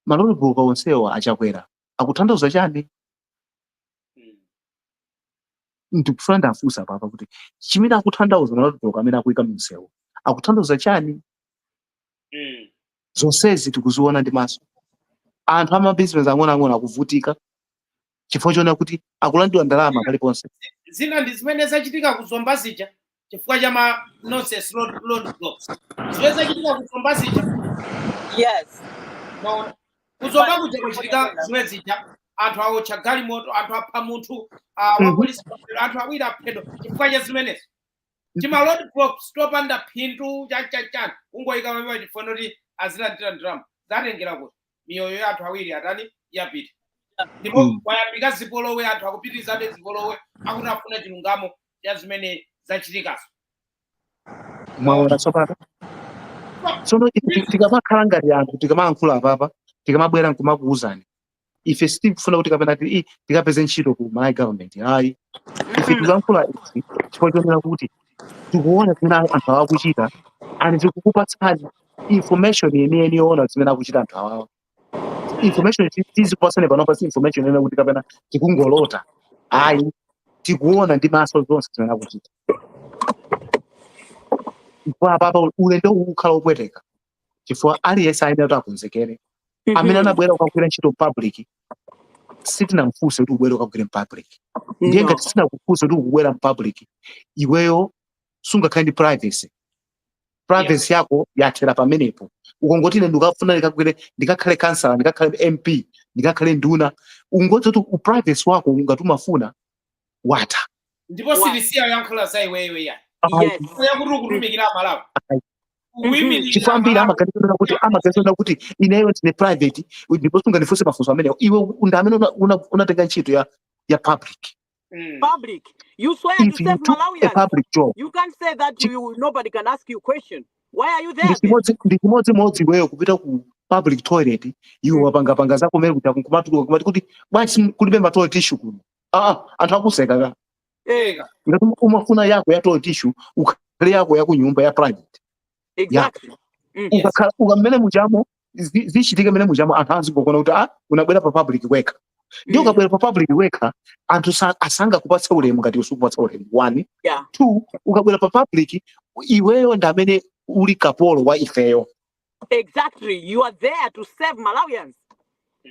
[SPEAKER 5] malolobloka onsewa achakwera akutanthauza chani? Ndikufuna ndafunsa papa kuti chimene akutanthauza malolobloka amene akuyika msewu akutanthauza chani? Zonsezi tikuziona ndi maso. Anthu amabusiness ang'onoang'ono akuvutika chifukwa chona kuti akulandira ndalama paliponse.
[SPEAKER 3] Zina ndi zimene zachitika kuzomba zija chifukwa cha ma nonsense roadblocks. Zimene zachitika kuzomba zija.
[SPEAKER 4] Yes.
[SPEAKER 3] No. Kuzomba kuja kuchitika zimene zija. Anthu awocha galimoto, anthu apha munthu, wapolisi, anthu awira aphedo chifukwa cha zimenezi. Chima roadblocks topanda phindu chani. Ungoyika mabeba chifukwa kuti azilandira ndalama. Zatengera kuti miyoyo ya anthu awiri atani yapita. Ndipo wayambika zipolowe anthu akupitirizabe zipolowe akuti afuna chilungamo cha zimene zachitikazo.
[SPEAKER 5] Mwaona tsopano. Tsono tikamakhala ngati anthu tikamayankhula apapa tikamabwera nkumakuwuzani. Ife sitikufuna kuti kapena tikapeze ntchito ku Malawi government. Hayi. Ife tikuyankhula izi chifukwa chonena kuti tikuona zimene anthu akuchita and tikukupatsani information yeniyeni yoona zimene akuchita anthu awawa. Information tizipasane panopa si information ena kuti kapena tikungolota. Hayi. Tikuona ndi maso zonse zimene akuchita. Papa ulendo ukhala upweteka. Chifukwa aliyense ayenera kuti akonzekere. Amene anabwera ukagwira ntchito public sitinamfunse kuti ubwere ukagwire public. Ndiye ngati sinakufunsa kuti ukubwera public iweyo sungakhale ndi privacy. Privacy yako yathera pamenepo. Ukongoti ine ndikafuna ndikakhale councilor, ndikakhale MP, ndikakhale nduna. Ungoti kuti privacy wako ungatumafuna wata.
[SPEAKER 3] Ndipo silisiya yankhala za iweyo ya.
[SPEAKER 4] Yes.
[SPEAKER 3] Yakuti ukutumikira Malawi.
[SPEAKER 5] Chifambira amaganiza kuti ineyo ndine private ndipo sungandifunse mafunso amene iwe ndamene unatenga ntchito ya public.
[SPEAKER 4] Public. You swear to save Malawians.
[SPEAKER 5] Public job.
[SPEAKER 4] You can't say that nobody can ask you a question. Why are you there?
[SPEAKER 5] Ndikimodzi iweyo kupita ku public toilet iwe wapanga zako mene kumati kuti bwanji kulibe ma toilet issue kuno. Anthu akuseka ka. Ngati umafuna yako ya toilet issue ukhale yako ya kunyumba ya private.
[SPEAKER 4] Exactly.
[SPEAKER 5] Ukamene mujamo zichitika mene mujamo anthu azingokona kuti unabwera pa public weka. Ndiyo ukabwera pa public weka anthu asanga kupatsa ulemu ngati usukupatsa ulemu. 1. 2 ukabwera pa public iweyo ndamene uli kapolo wa ifeyo.
[SPEAKER 4] Exactly. You are there to save Malawians.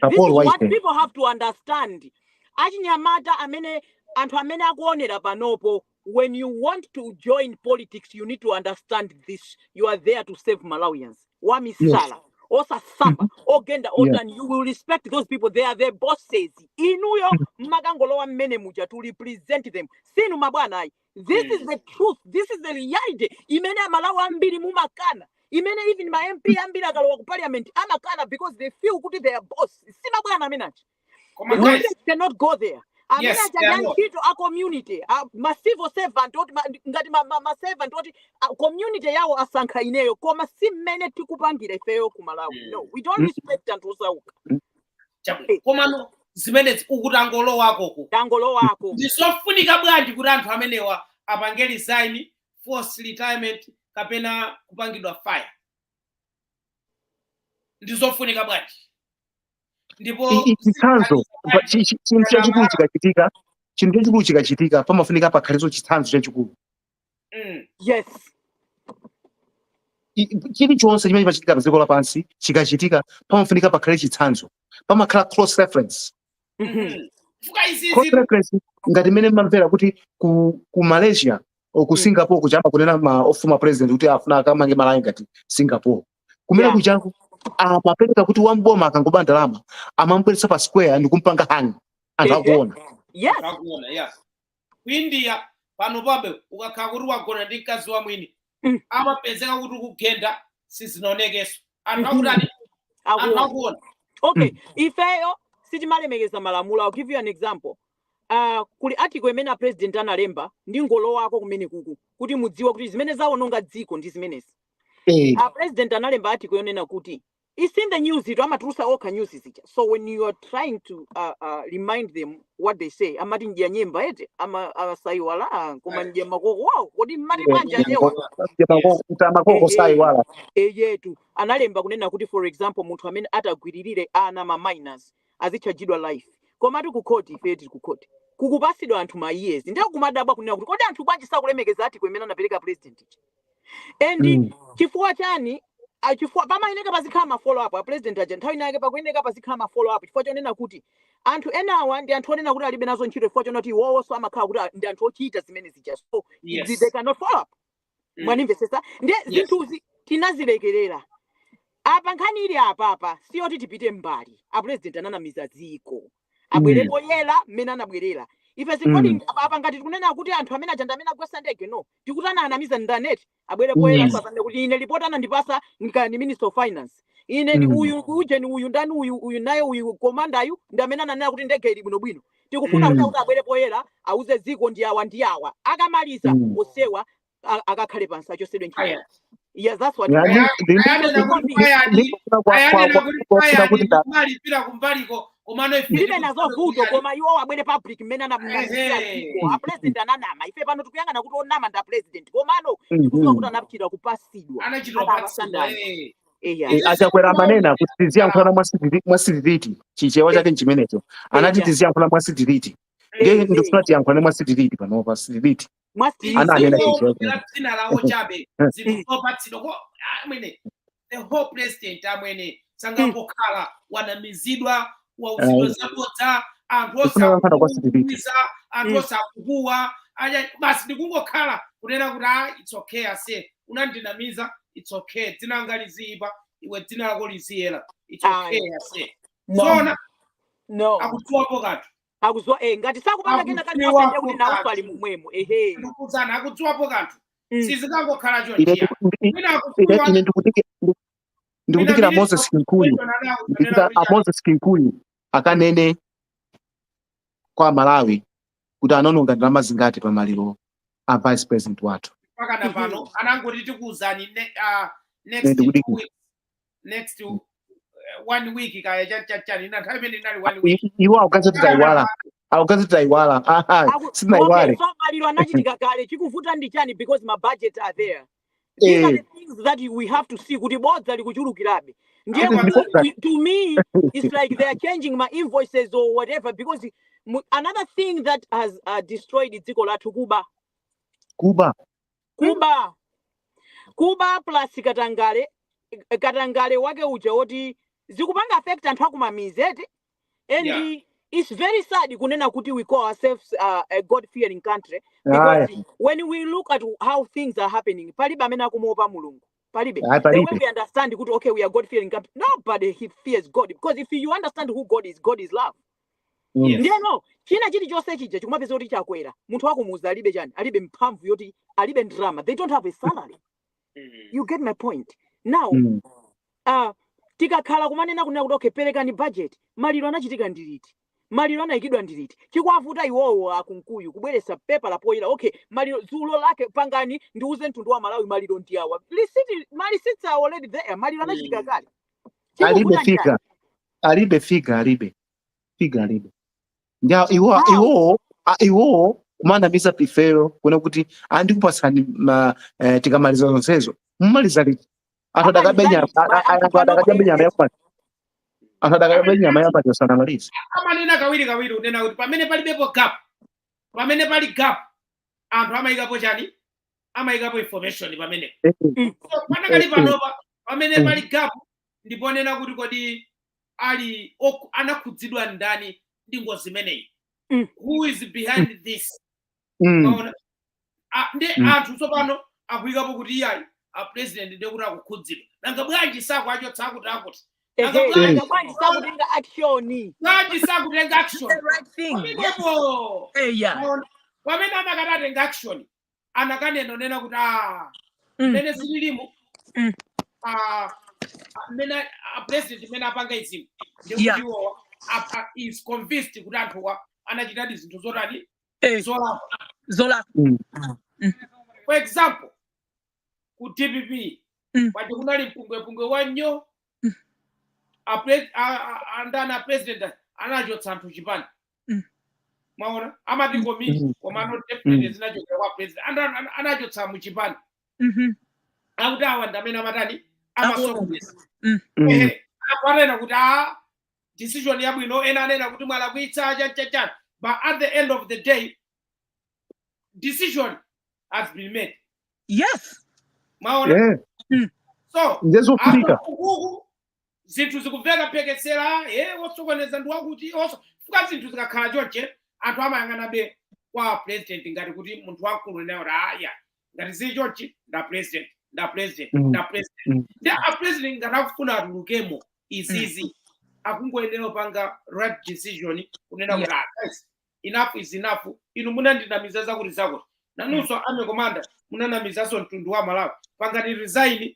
[SPEAKER 4] This is what
[SPEAKER 5] White.
[SPEAKER 4] people have to understand. Achinyamata amene anthu amene akuonera panopo, when you want to join politics, you need to understand this. You are there to save Malawians. Wamisala, osa samba, ogenda otan. You will respect those people. They are their bosses. Inuyo magangolowa mmene muja to represent them. Sinu mabwana. This is the truth. This is the reality. Imene Malawi ambiri mumakana. Imene even my MP ambiri akalowa ku parliament amakana because they feel kuti they are boss. Sima bwana amenachi. The government cannot go there.
[SPEAKER 3] Yes,
[SPEAKER 4] a community, ma civil servant, ngati ma servant, community yawo asankha ineyo, koma si mmene tikupangira ifeyo ku Malawi. No, we don't respect anthu osauka.
[SPEAKER 3] Komano zimene ukuti angolo wako.
[SPEAKER 4] Angolo wako.
[SPEAKER 3] Ndisofunika bwanji kuti anthu amenewa apange resign, force retirement, kapena kupangidwa fire. Ndisofunika bwanji. Ndipo
[SPEAKER 5] chitsanzo chinthu chachikulu chikachitika pamafunika pakhaleso chitsanzo chachikulu.
[SPEAKER 4] Yes.
[SPEAKER 5] Chilichonse chimene chimachitika pa dziko lapansi chikachitika pamafunika pakhale chitsanzo, pamakhala cross reference. Cross reference ngati mmene mmamvera kuti ku Malaysia o ku Singapore kuchamba kunena ofuma president kuti afuna akamange Malawi ngati Singapore. Kumene kuchangu amapereka kuti wamboma akangoba ndalama amambweretsa pa square ndi kumpanga hang anthu akuona.
[SPEAKER 4] Yes.
[SPEAKER 3] Akuona, yes. Ku India pano pabe ukakhala kuti wagona ndi mkazi wa mwini amapezeka kuti kugenda sizinaonekeso. Anthu akuona.
[SPEAKER 4] Okay, ifeyo sitimalemekeza malamulo. I'll give you an example. Kuli article imene president analemba ndi ngolo wako kumene kuku kuti mudziwe kuti zimene zaononga dziko ndi zimenezi. President analemba article yonena kuti it's in the news, it amatulusa okha news zija. So when you are trying to remind them what they say, amati njia nyemba ete amasaiwala koma njia makoko wow kodi mati manja nyewa
[SPEAKER 5] makoko saiwala
[SPEAKER 4] yetu analemba kunena kuti for example munthu amene atagwiririre ana ma minors azichajidwa life koma ati ku court ifeti ku court kukupasidwa anthu ma years ndiye kumadabwa kunena kuti kodi anthu bwanji sakulemekeza ati kwemena anapereka president and chifukwa chani chifukwa pamayeneka pazikhala ma follow up president aja nthawi inake pakuyeneka pazikhala ma follow up chifukwa chonena kuti anthu enawa ndi anthu onena kuti alibe nazo ntchito chifukwa chonoti iwowo so amakhala kuti ndi anthu ochita zimene zija so they cannot follow up mwanimvesesa ndiye zinthuzi tinazilekerera apa nkhani ili apa siyoti tipite mbali president ananamiza dziko abwerepo yela mmene anabwerera ife sikodi apa ngati tikunena kuti anthu amene ajanda amene agwesa ndege no tikutana anamiza ndaneti abwerepo yela pasande kuti ine report anandipasa ngani minister of finance ine ndi uyu ujeni uyu ndani uyu naye uyu commander ayu ndi amene ananena kuti ndege ili bwinobwino tikufuna kuti abwerepo yela auze dziko ndi awa akamaliza osewa akakhale pansi achosedwe ntchito. Yes, that's what Even as a good koma you are public mena na a president ananama ife pano tukuyangana kuti onama nda president komano kufuka kuti anapchira kupasidwa
[SPEAKER 5] achakwera manena kuti tiziyankhula mwasidiriti chichewa chake chimenecho anati tiziyankhula mwasidiriti ndiye ndikufuna tiyankhula mwasidiriti pano pasidiriti ananena chichewa
[SPEAKER 3] the whole president amwene sangangokhala wanamizidwa wauzidwa zabodza anthu osakuuza anthu osakuhuwa basi ndikungokhala kunena kuti it's okay ase unandinamiza it's okay dzina langa liziipa iwe dzina lako liziyera it's okay ase
[SPEAKER 4] no
[SPEAKER 3] akudziwapo kanthu
[SPEAKER 4] akuzwa ngati sakupanga kena kanthu osende kuti nawo ali mumwemo
[SPEAKER 3] ndikuzana akudziwapo kanthu sizikangokhala
[SPEAKER 5] ndikudikira Moses Kinkuyu akanene kwa Malawi kuti anononga ndalama zingati pa maliro a vice president wathu
[SPEAKER 3] pakana pano anangoti tikuuzani next 1 week kaya chachani na nthawi imene inali 1 week
[SPEAKER 5] iwo akukazita iwala sina iwale
[SPEAKER 4] so maliro anachitika kale chikuvuta ndi chani because my budget are there. These are the things that we have to see. To me, it's like they are changing my invoices or whatever. Because another thing that has destroyed Itikola to Cuba plus Katangale wake ujaoti zikupanga affect anthu akumamizi eti. And
[SPEAKER 3] Yeah.
[SPEAKER 4] it's very sad kunena kuti we call ourselves a God-fearing country, because when we look at how things are happening, palibe amene akumuopa Mulungu. Palibe. The way we understand kuti, okay, we are God-fearing country, nobody fears God, because if you understand who God is love.
[SPEAKER 3] Yes.
[SPEAKER 4] Ndiye no, china chili chose chija chikumapeza kuti chakwera. Munthu wakumuza alibe chani, alibe mphamvu yoti, alibe drama. They don't have a salary. You get my point. Now, tikakhala kumanena kunena kuti okay, perekani budget, maliro anachitika ndiliti, maliro anayikidwa ndiliti, chikwavuta iwowo akunkuyu kubweretsa pepa la poyera, okay, maliro dzulo lake pangani ndiuze mtundu wa Malawi maliro ndiyawa. Mali sits already there, maliro anachitika kale.
[SPEAKER 5] Alibe figa. Ndia iwo kumandamiza pifero kuna kuti andikupasani tikamaliza zonsezo mumaliza liti anthu adakadya nyama yapati osanamaliza
[SPEAKER 3] amanena kawiri unena kuti pamene palibepo gap, pamene pali gap anthu amayikapo chani, amayikapo information pamene panakali panopa pamene pali gap ndiponena kuti kodi ali anakhudzidwa ndani ndi ngozi imeneyi, who is behind this. Ndi anthu tsopano akuyikapo kuti iyayi a president ndiye kuti akukhudzidwa, nanga bwanji sakuachotsa akuti
[SPEAKER 4] sakutenga action.
[SPEAKER 3] bwanji sakutenga action.
[SPEAKER 4] The right thing.
[SPEAKER 3] Pamene amakanatenga action anakanena nena kuti mene zililimu mene president mene apanga izimu ndikuti is convinced kuti anthuwa anachitadi zinthu zotani zola. For example, ku DPP paja kunali mpungwe wanyo andana president anachotsa anthu chipani. Maona amati komiti komano deputy zinachokera kwa president anachotsa mu chipani. Akuti awa ndamene amatani amasokoneza. Akwanena kuti decision yabwino ena anena kuti mwalakwitsa chachachana, but at the end of the day decision has been made.
[SPEAKER 4] Yes.
[SPEAKER 3] Maona. So
[SPEAKER 5] ndezofika
[SPEAKER 3] zinthu zikumveka phekesera wosokoneza ndi wakuti fuka zinthu zikakhala chonche anthu amayang'anabe kwa president ngati kuti munthu wamkulu nayo aya ngati zili chonchi nda president ndi a president ngati akufuna atulukemo izizi akungoyenera panga right decision kunena kuti enough is enough. Inu munandinamiza zakuti nanunso ame komanda munanamizaso mtundu wa Malawi pangani resign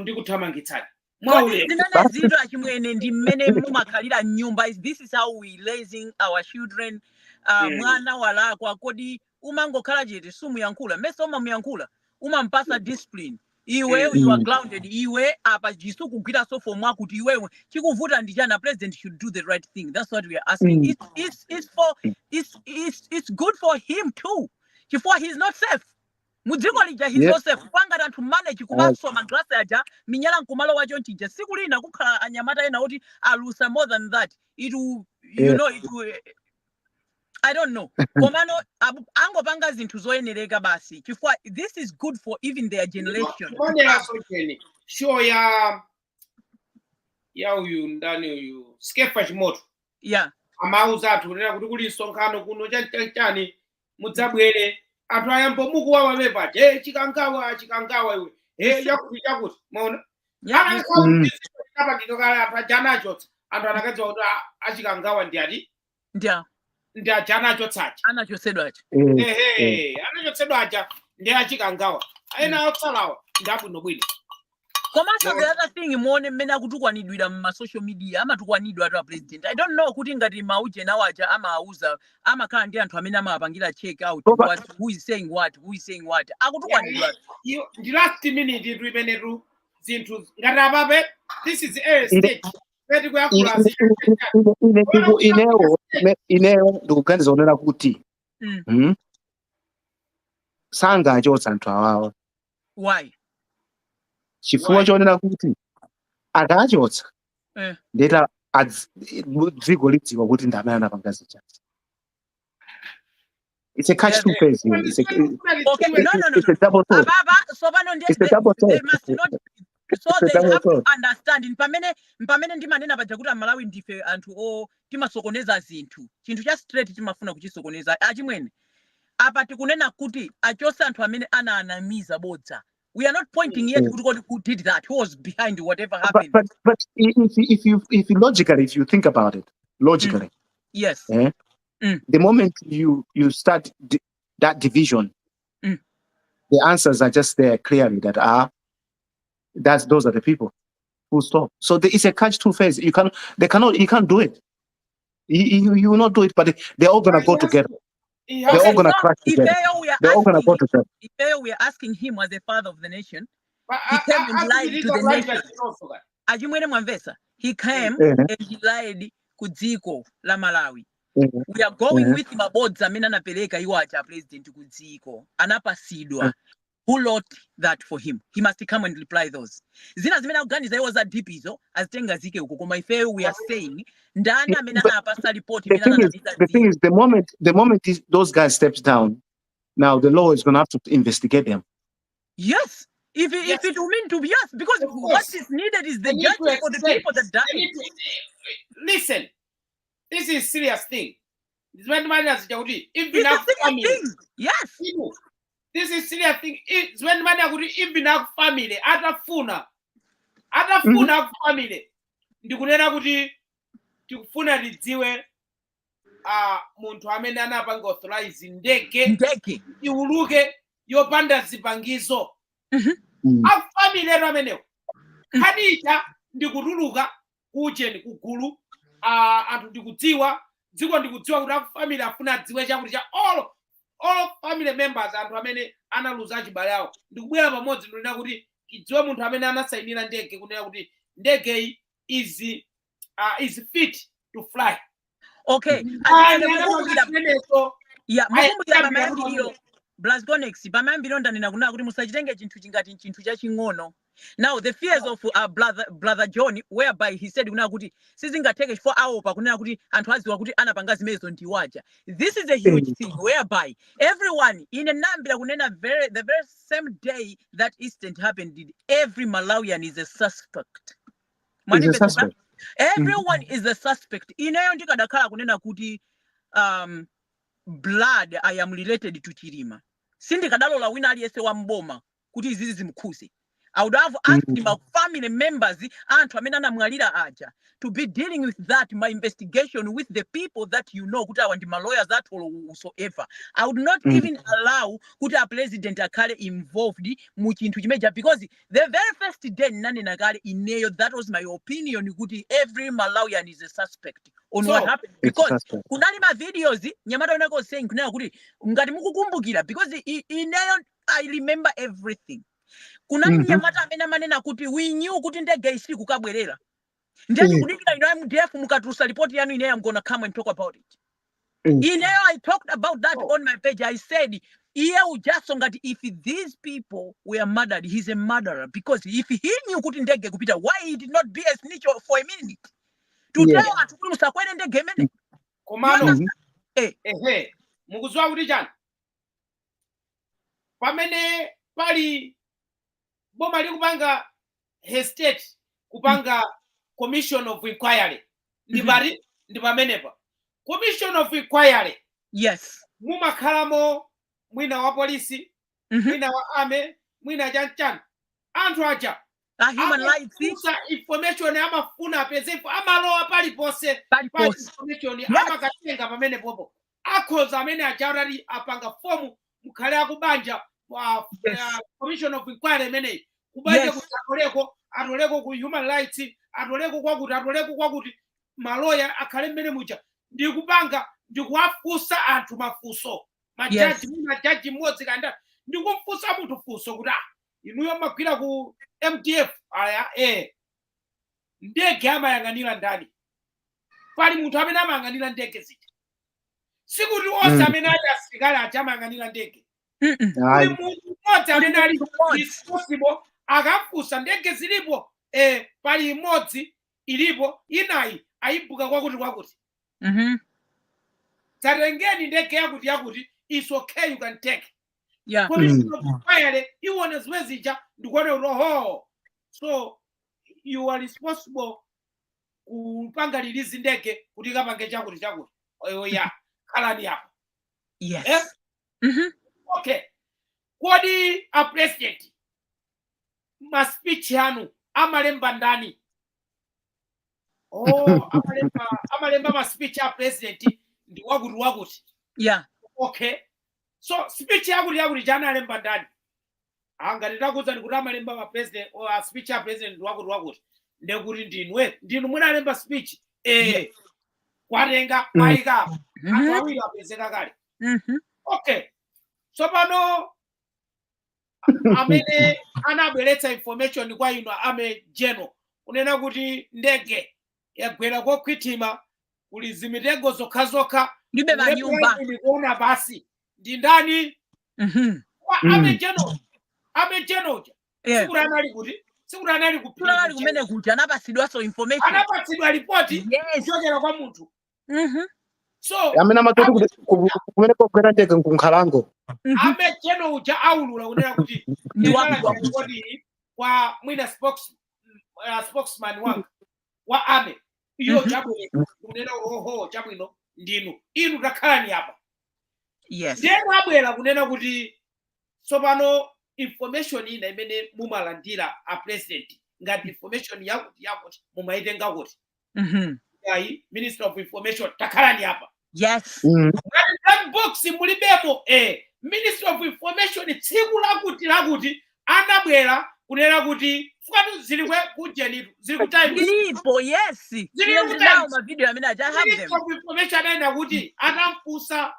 [SPEAKER 3] ndi kuthamangitsani.
[SPEAKER 4] Zinana zinthu achimwene ndi mmene mumakhalira nyumba. This is how we raising our children. Mwana walakwa kodi umangokhala chete sumuyankhula mese umamuyankhula umampasa discipline. Iwe you are grounded. Iwe apa jisu kugwira so for mwa kuti iwe chikuvuta ndi chana president should do the right thing. That's what we are asking. It's good for him too. Before he's not safe. Mudziko lija he's not safe. Panga anthu manage kumaswa maglasi aja minyala nkumalo wacho nchija siku lina kukhala anyamata ena oti alusa more than that. It will, you know, it will, I don't know. Komano angopanga zinthu zoyenereka basi. Chifukwa this is good for even their generation.
[SPEAKER 3] Sure ya uyu ndani uyu Skefa Chimoto.
[SPEAKER 4] Yeah.
[SPEAKER 3] Amauza athu nena kuti kuli nsonkhano kuno chani mudzabwere anthu ayambo mukuwawa mepa chikangawa iwe yakuti maona apangitokala anthu ajanaachotsa anthu anakadziwa kuti achikangawa ndi ajanaachotsacha
[SPEAKER 4] Anachotsedwacha.
[SPEAKER 3] Anachotsedwacha ndi achikangawa ena otsalawa ndi abwinobwino.
[SPEAKER 4] Komanso the other thing muone mmene akutukwanidwira ma social media amatukwanidwa atu a president. I don't know kuti ngati mauje nawo aja amauza amakhala ndi anthu amene amapangira check out who is saying what akutukwanidwa.
[SPEAKER 3] The last minute imenetu zinthu ngati apabe this is a state peti kuyakula
[SPEAKER 5] ineyo ndikuganiza unena kuti sangachotsa anthu awawa.
[SPEAKER 4] Why?
[SPEAKER 5] Chifukwa chonena kuti akachotsa ndeta dziko lidziwa kuti ndamene anapanga zichazi. It's a catch two phase.
[SPEAKER 4] Okay, no.
[SPEAKER 5] It's a double talk.
[SPEAKER 4] Baba, so they must not So they have to understand mpamene ndimanena paja kuti Malawi ndife anthu o timasokoneza zinthu chinthu cha straight timafuna kuchisokoneza achimwene apa tikunena kuti achose anthu amene ananamiza bodza. We are not pointing yet who did that, who was behind whatever happened.
[SPEAKER 5] But if you logically, if you think about it logically,
[SPEAKER 4] yes,
[SPEAKER 5] the moment you start that division, the answers are just there clearly that those are the people who stop. So it's a catch-2 phase. You can't do it. You will not do it, but they're all gonna go together. They're all gonna crash together. They're all gonna go together.
[SPEAKER 4] If we are asking him as the father of the nation, he came and lied to the nation. Ajimwene Mwamvesa, he came and he lied kudziko la Malawi. We are going with mabodza amene anapeleka iwo acha president kudziko anapasidwa. Who wrote that for him? He must come and reply those. Zina zimene akuganiza iwo za dipizo azitenga zike uko koma ife we are saying ndani amene anapasa report
[SPEAKER 5] the thing is the moment those guys steps down, now the law is going to have to investigate them.
[SPEAKER 4] Yes. If it will mean to be yes, because what is needed is the judgment for the people that died.
[SPEAKER 3] Listen, this is serious thing. This when man has Jaudi.
[SPEAKER 4] It's a serious thing. Yes.
[SPEAKER 3] This is serious thing. It's when man has even have family, atafuna family. Ndikunena kuti tikufuna lidziwe munthu amene anapanga authorize ndege iuluke yopanda zipangizo. Family ero amenewo. Khadija ndikutuluka kucheni kugulu anthu ndikudziwa dziko ndikudziwa kuti family afuna dziwe chakuti cha all family members anthu amene analuza achibale awo ndikubwera pamodzi ndinena kuti idziwe munthu amene anasainira ndege kunena kuti ndege is fit to fly.
[SPEAKER 4] Okay. Yeah, Blasgonex pamayambiro ndanena kunena kuti musachitenge chinthu chingati chinthu chaching'ono. Now the fears of brother John whereby he said kunena kuti sizingateke chifukwa aopa kunena kuti anthu aziwa kuti anapanga zimenezo ndiwaja. This is a huge thing whereby everyone in a nambira kunena the very same day that incident happened, every Malawian is a suspect. Everyone is a suspect. Ineyo ndikadakhala kunena kuti blood I am related to Chirima. Sindikadalola wina aliyese wa mboma kuti izizi zimkhuse. I would have asked my family members anthu amene anamwalira aja to be dealing with that, my investigation with the people that you know kuti awa ndi lawyers that whatsoever. I would not even allow kuti a president akhale involved mu chinthu chimeja, because the very first day nanena kale ineyo that was my opinion kuti every Malawian is a suspect on what happened, because kunali ma videos nyamata unako saying kunena kuti ngati mukukumbukira, because ineyo I remember everything. Kuna mnyamata amene manena kuti we knew kuti ndege isi kukabwerera. Ndeni kudikira ino MDF mukatrusa report yanu ine I'm going to come and talk about it. I talked about that on my page. I said just ngati if these people were murdered, he's a murderer, because if he knew kuti ndege kupita, why he did not be a snitch for a minute to tell us kuti musakwere ndege mene.
[SPEAKER 3] Komano mukuzwa kuti chani pamene pali boma likupanga hesitate kupanga commission of inquiry ndi pamenepa commission of inquiry.
[SPEAKER 4] Yes,
[SPEAKER 3] mumakhalamo mwina wa polisi, mwina wa ame, mwina chanchana anthu aja
[SPEAKER 4] human rights
[SPEAKER 3] information amafuna apezepo amalowa palipose information amakatenga pamene popo akhoza amene ajarali apanga fomu mukhale akubanja commission of inquiry imeneyi kubanja kuti atoleko ku human rights, atoleko kwakuti maloya akhale mmene muja ndikupanga ndikuwafusa anthu mafuso majaji majaji mmodzi kanda ndikumfusa munthu fuso kuti inuyo magwira ku MTF aya ndege amayang'anira ndani, pali munthu amene amayang'anira ndege zija sikuti onse amene ali asilikali aja amayang'anira ndege. Kuli munthu mmodzi amene ali responsible akafusa ndege zilipo pali imodzi ilipo inayi ayibuka kwakuti tatengeni ndege yakuti it's okay, you can take. Commission of inquiry iwone zimwe zija ndikuone roho So you are responsible kupanga release ndege kuti kapange chakuti oya khalani apa.
[SPEAKER 4] Yes.
[SPEAKER 3] Okay, kodi a president ma speech yanu amalemba ndani? Amalemba ma speech ya president ndi wakuti.
[SPEAKER 4] Yeah.
[SPEAKER 3] Okay, so speech yakuti jana alemba ndani? Ngati ndakuza ndikuti amalemba ma president or speech ya president ndi wakuti. Ndekuti ndinu mwina alemba speech kwatenga maika anthu awiri apezeka kale. Okay, so pano amene anabweretsa information kwa ino ame general unena kuti ndege yagwera kokhwitima kuli zimitego zokha
[SPEAKER 4] ndibe manyumba
[SPEAKER 3] ndikuona basi ndi ndani? Ame general sikura anali kuti sikura anali
[SPEAKER 4] kumene kuti anapasidwaso information,
[SPEAKER 3] anapasidwa report kuchokera kwa munthu. So
[SPEAKER 5] amene amatoti kumene kogwera ndege nkunkhalango
[SPEAKER 3] ame general uja aulula kunena kuti ndi kwa mwina spokesman wanga wa ame iyo chabwino kunena chabwino ndinu inu takhalani apa. Ndiyeno abwera kunena kuti tsopano information ina imene mumalandira a president ngati information yakuti mumaitenga kuti ayi Minister of Information takhalani apa.
[SPEAKER 4] Yes.
[SPEAKER 3] Black box mulibemo Minister of Information tsiku lakuti anabwera kunena kuti fukatu zili kujenitu zili kutaimu
[SPEAKER 4] ilipo. Yes, zili kutaimu ma video amene I have them.
[SPEAKER 3] Minister of Information anaenda kuti anamfusa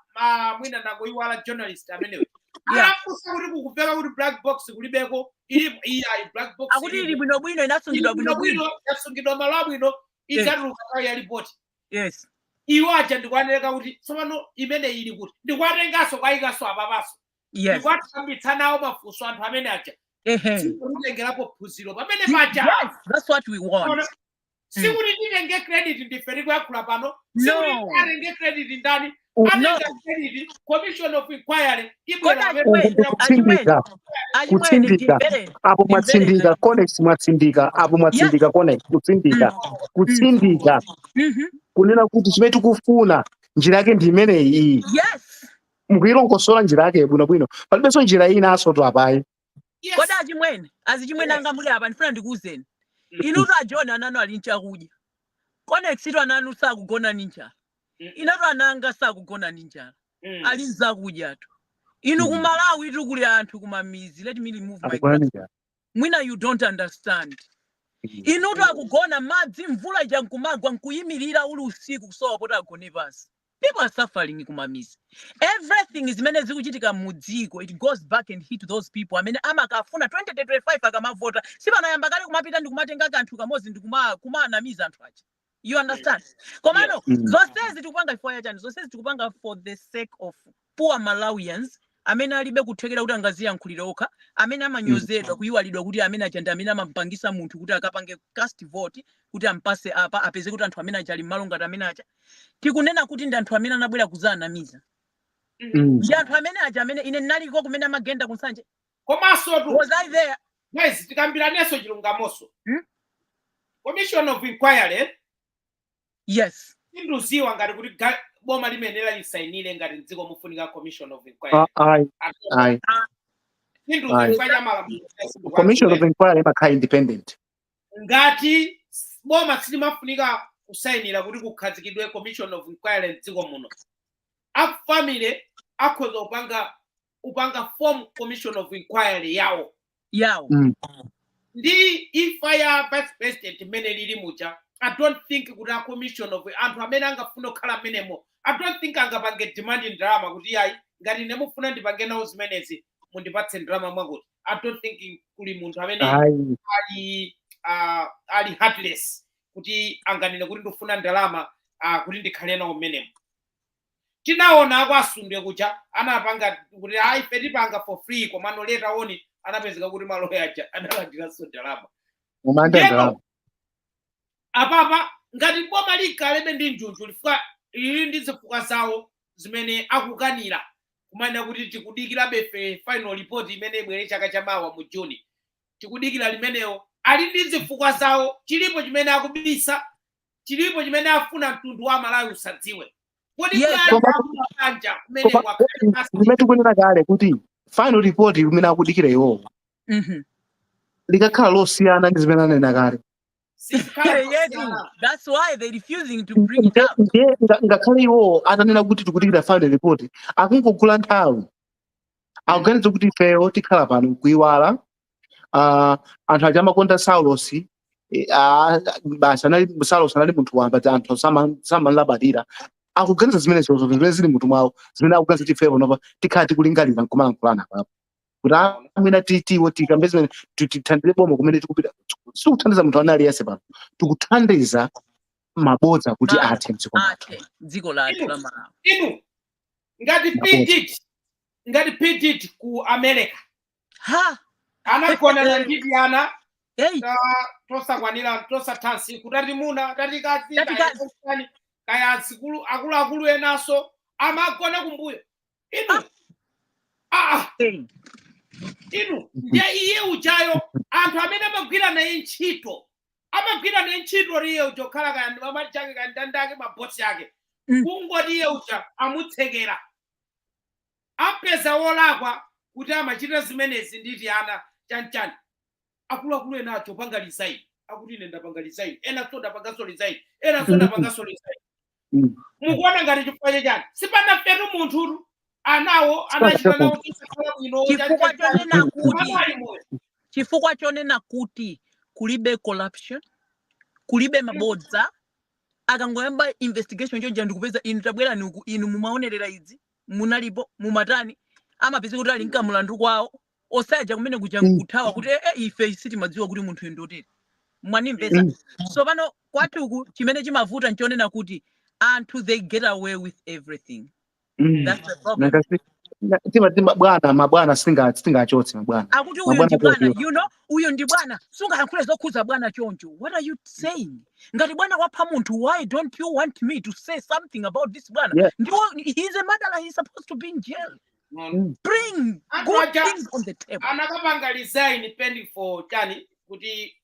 [SPEAKER 3] mwina ndagoyiwala journalist ameneyo anamfusa kuti kukupeka kuti black box kulibeko ilipo iya black box
[SPEAKER 4] akuti ili bwinobwino inasungidwa bwinobwino
[SPEAKER 3] yasungidwa malo abwino izatuluka kaya ya report.
[SPEAKER 4] Yes.
[SPEAKER 3] Iwo aja ndikwaneka kuti tsopano imene ili kuti ndikwatengaso kwayikaso apapaso.
[SPEAKER 4] Yes.
[SPEAKER 3] Ndikwatambitsa nawo mafunso anthu amene aja. Sikutengerapo phunziro pamene paja.
[SPEAKER 4] Yes, that's what we want.
[SPEAKER 3] Sikuti nditenge credit ndiferi kuyankhula pano.
[SPEAKER 4] No.
[SPEAKER 3] Sikuti atenge credit ndani.
[SPEAKER 4] No.
[SPEAKER 3] Atenge credit Commission of Inquiry.
[SPEAKER 5] Kutsindika apo mwatsindika Conex mwatsindika apo mwatsindika Conex kutsindika kunena kuti chimene tikufuna njira yake ndi imeneyi.
[SPEAKER 4] Yes.
[SPEAKER 5] Mukuyilongosola njira yake bwinobwino palibenso njira ina asoto apayi.
[SPEAKER 4] Koda azimwene anga muli apa ndifuna ndikuwuzeni inutu ajona ananu ali nchakudya Conex itu ananu sakugona ninja inatu ananga sakugona ninja ali nzakudya tu inu kumalawi itu kuli anthu kumamizi. Let me remove my glasses. Mwina you don't understand. Inutu akugona madzi mvula ija nkumagwa nkuyimirira uli usiku kusowa poti agone pasi. People are suffering kumamizi. Everything is zimene zikuchitika mudziko, it goes back and hit those people amene amakafuna 2025 akamavota sipanayamba kale kumapita ndikumatenga kanthu kamozi ndikumanamiza anthu aja. You understand? Komano zonsezi tikupanga for yachani, zonsezi tikupanga for the sake of poor Malawians amene alibe kuthekera kuti angaziyankhulira okha, amene amanyozedwa kuyiwalidwa kuti amene aja ndi amene amampangisa munthu kuti akapange cast vote kuti ampase apa apeze kuti anthu amene aja ali m'malo ngati amene aja. Tikunena kuti ndi anthu amene anabwera kuzanamiza. Ndi anthu amene aja amene ine ndinaliko kumene amagenda kunsanje.
[SPEAKER 3] Komanso tu.
[SPEAKER 4] Was I there?
[SPEAKER 3] Yes, tikambiranenso chilungamoso. Commission of Inquiry.
[SPEAKER 4] Yes.
[SPEAKER 3] Induziwa ngati kuti boma limenera lisainire ngati dziko mufunika Commission of Inquiry.
[SPEAKER 5] Ayi. Commission of Inquiry imakhala independent.
[SPEAKER 3] Ngati boma silimafunika kusainira kuti kukhazikidwe Commission of Inquiry dziko muno. Family akhoza upanga form Commission of Inquiry yawo. Ndi ifaya vice president mene lili mucha. I don't think kuti a commission of anthu amene angafuna kukhala menemo. I don't think angapange demand drama kuti yayi ngati nemufuna ndipange nawo zimenezi mundipatse drama mwakuti. I don't think kuli munthu amene ali heartless kuti anganene kuti ndifuna ndalama kuti ndikhale nawo menemo. Tinaona akwasundwe kucha anapanga kuti hayi ife tipanga for free komano later on anapezeka kuti maloya aja analandira ndalama.
[SPEAKER 5] Ndalama.
[SPEAKER 3] Apapa ngati boma likalebe ndi njunju lifuka ili ndi zifuka zawo zimene akukanira kumana kuti tikudikira befe final report imene ibwere chaka chamawa mu June tikudikira limeneyo ali ndi zifukwa zawo, chilipo chimene akubisa, chilipo chimene afuna mtundu wa Malawi usadziwe. Kodi bwanja kumene
[SPEAKER 5] kumene tikunena kale kuti final report imene akudikira iwowo likakhala losiyana ndi zimene anena kale.
[SPEAKER 4] That's why they refusing to bring it up.
[SPEAKER 5] Ngakhale iwowo atanena kuti tikudikira final report akungogula nthawi. Akuganiza kuti ifeyo tikhala pano kuiwala anthu aja amakonda Saulos basi Saulos anali munthu wamba anthu samalabadira. Akuganiza zimene zimene zili mutu mwawo zimene akuganiza kuti ifeyo panopa tikhala tikulingalira nkumalankhulana papo. Kuti amene titiwo tikambe zimene tithandire boma kumene tikupita. Sikuthandiza munthu anali yese pano. Tikuthandiza mabodza kuti athe
[SPEAKER 4] dziko lathu la Malawi.
[SPEAKER 3] Inu ngati PDT ku America anagona ndi Diana tosakwanira tosathansi kutati muna tati kazi kaya akulu enaso amagona kumbuyo. Inu ndiye iye ujayo anthu amene amagwira naye ntchito iye uja okhala kaya mama chake kaya ndandake mabotsi yake kungoti iye uja amutsekera apeza wolakwa kuti amachita zimenezi nditi ana chani akulu enacho panga lisaini akuti ine ndapanga lisaini ena soda pangaso lisaini ena soda pangaso lisaini. Mukuona ngati chifukwa chani sipanafetu munthu anawo anachita nawo kisakhala bwino
[SPEAKER 4] chifukwa chonena kuti kulibe corruption, kulibe mabodza, akangoyamba investigation chonja ndikupeza inu tabwerani uku inu mumaonerera idzi munalipo mumatani amapeza kuti ali nkamulandu kwawo osaja kumene kuja kuthawa kuti ife sitimadziwa kuti munthu ndotere mwanimvesa. So pano kwathu uku chimene chimavuta nchonena kuti anthu they get away with everything. That's the problem.
[SPEAKER 5] Mabwana singachotse mabwana.
[SPEAKER 4] Akuti uyu ndi bwana, you know, uyu ndi bwana sungayankhule zokhuza bwana choncho. What are you saying? Ngati bwana wapha munthu, why don't you want me to say something about this bwana?
[SPEAKER 5] Yeah.
[SPEAKER 4] He's a murderer, he's supposed to be in jail. Bring good things on the table.
[SPEAKER 3] Anakapanga resign pending for chani kuti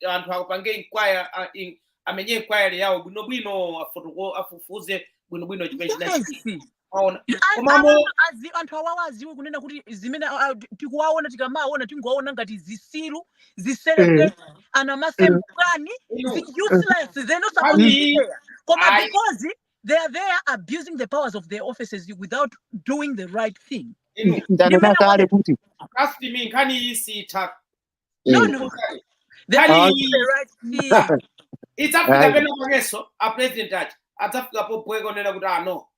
[SPEAKER 3] anthu akupange inquire amenye inquiry yawo bwino afufuze bwino chimene chinachiki.
[SPEAKER 4] Anthu awawaziwe kunena kuti zimene tikuwaona tikamaona tingowaona ngati zisilu ziseleke ana masempani useless, they're not supposed to be there. Because they are there abusing the powers of their offices without doing the right thing.
[SPEAKER 3] Trust me, can you see it?
[SPEAKER 4] No. They're doing the right thing.
[SPEAKER 3] It's Africa Beneso, a president judge. At Africa Popo nena no.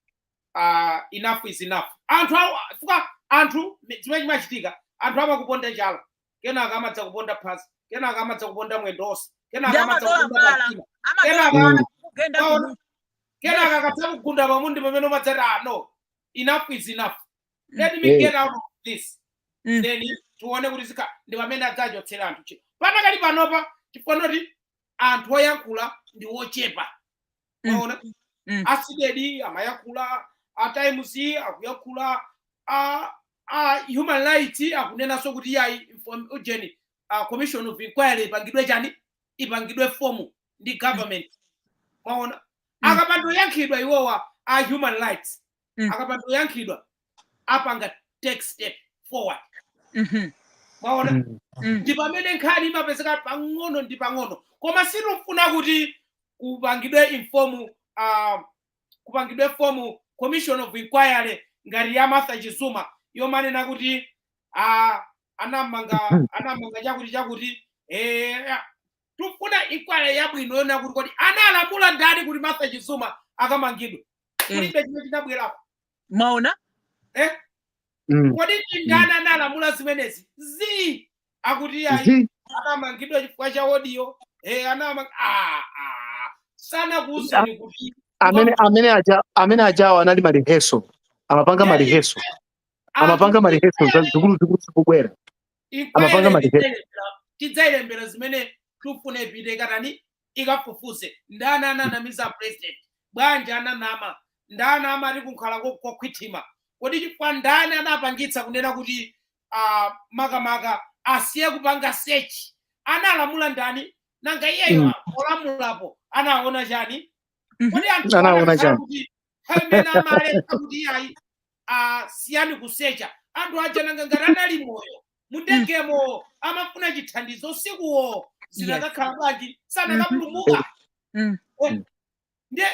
[SPEAKER 3] Enough is enough. Anthu chimene chimachitika anthu amakuponda chala kenaka amadza kuponda phasi kenaka amadza kuponda mwendosi kenaka amadza kuponda kenaka akatsa kugunda pamundi pamene umadzati no, enough is enough, let me get out of this. Then tuone kuti ndi pamene adzachotsera anthu panakali panopa chifukwa kuti anthu oyankhula ndi ochepa. Maona asidedi amayankhula atimes akuyankhula human rights akunena so kuti yayi ujeni commission of inquiry ipangidwe chani ipangidwe form ndi government. Maona akapando yankhidwa iwowa human rights akapando yankhidwa apanga take step forward. Maona ndi pamene nkhani imapezeka pang'ono ndi pang'ono koma sitifuna kuti kupangidwe form commission of inquiry ngati ya Martha Chizuma yomanena kuti anamanga chakuti tufuna inquiry yabwino yona kuti kodi analamula ndani kuti Martha Chizuma akamangidwe kulibe chimene chinabwerapo.
[SPEAKER 4] Maona
[SPEAKER 3] kodi ndani analamula zimenezi akuti ayi anamangidwa chifukwa cha audio sana kuuseni kuti
[SPEAKER 5] amene ajawa anali maliheso amapanga maliheso zikulu zikubwera amapanga maliheso.
[SPEAKER 3] Tidzayilembera zimene tufune ipite katani ikafufuze ndani ananamiza president bwanja ananama ndani amati kunkhala kokhwitima kodi chifukwa ndani anapangitsa kunena kuti makamaka asiye kupanga search analamula ndani nanga iyeyo olamulapo anaona chani kodi anthu
[SPEAKER 5] Anaona chani?
[SPEAKER 3] kuti haimena male kuti ayi siyani kusecha anthu aja nanga ngati anali moyo mundegemo amafuna chithandizo sikuwo zinakakhala bwanji sanakapulumuka nde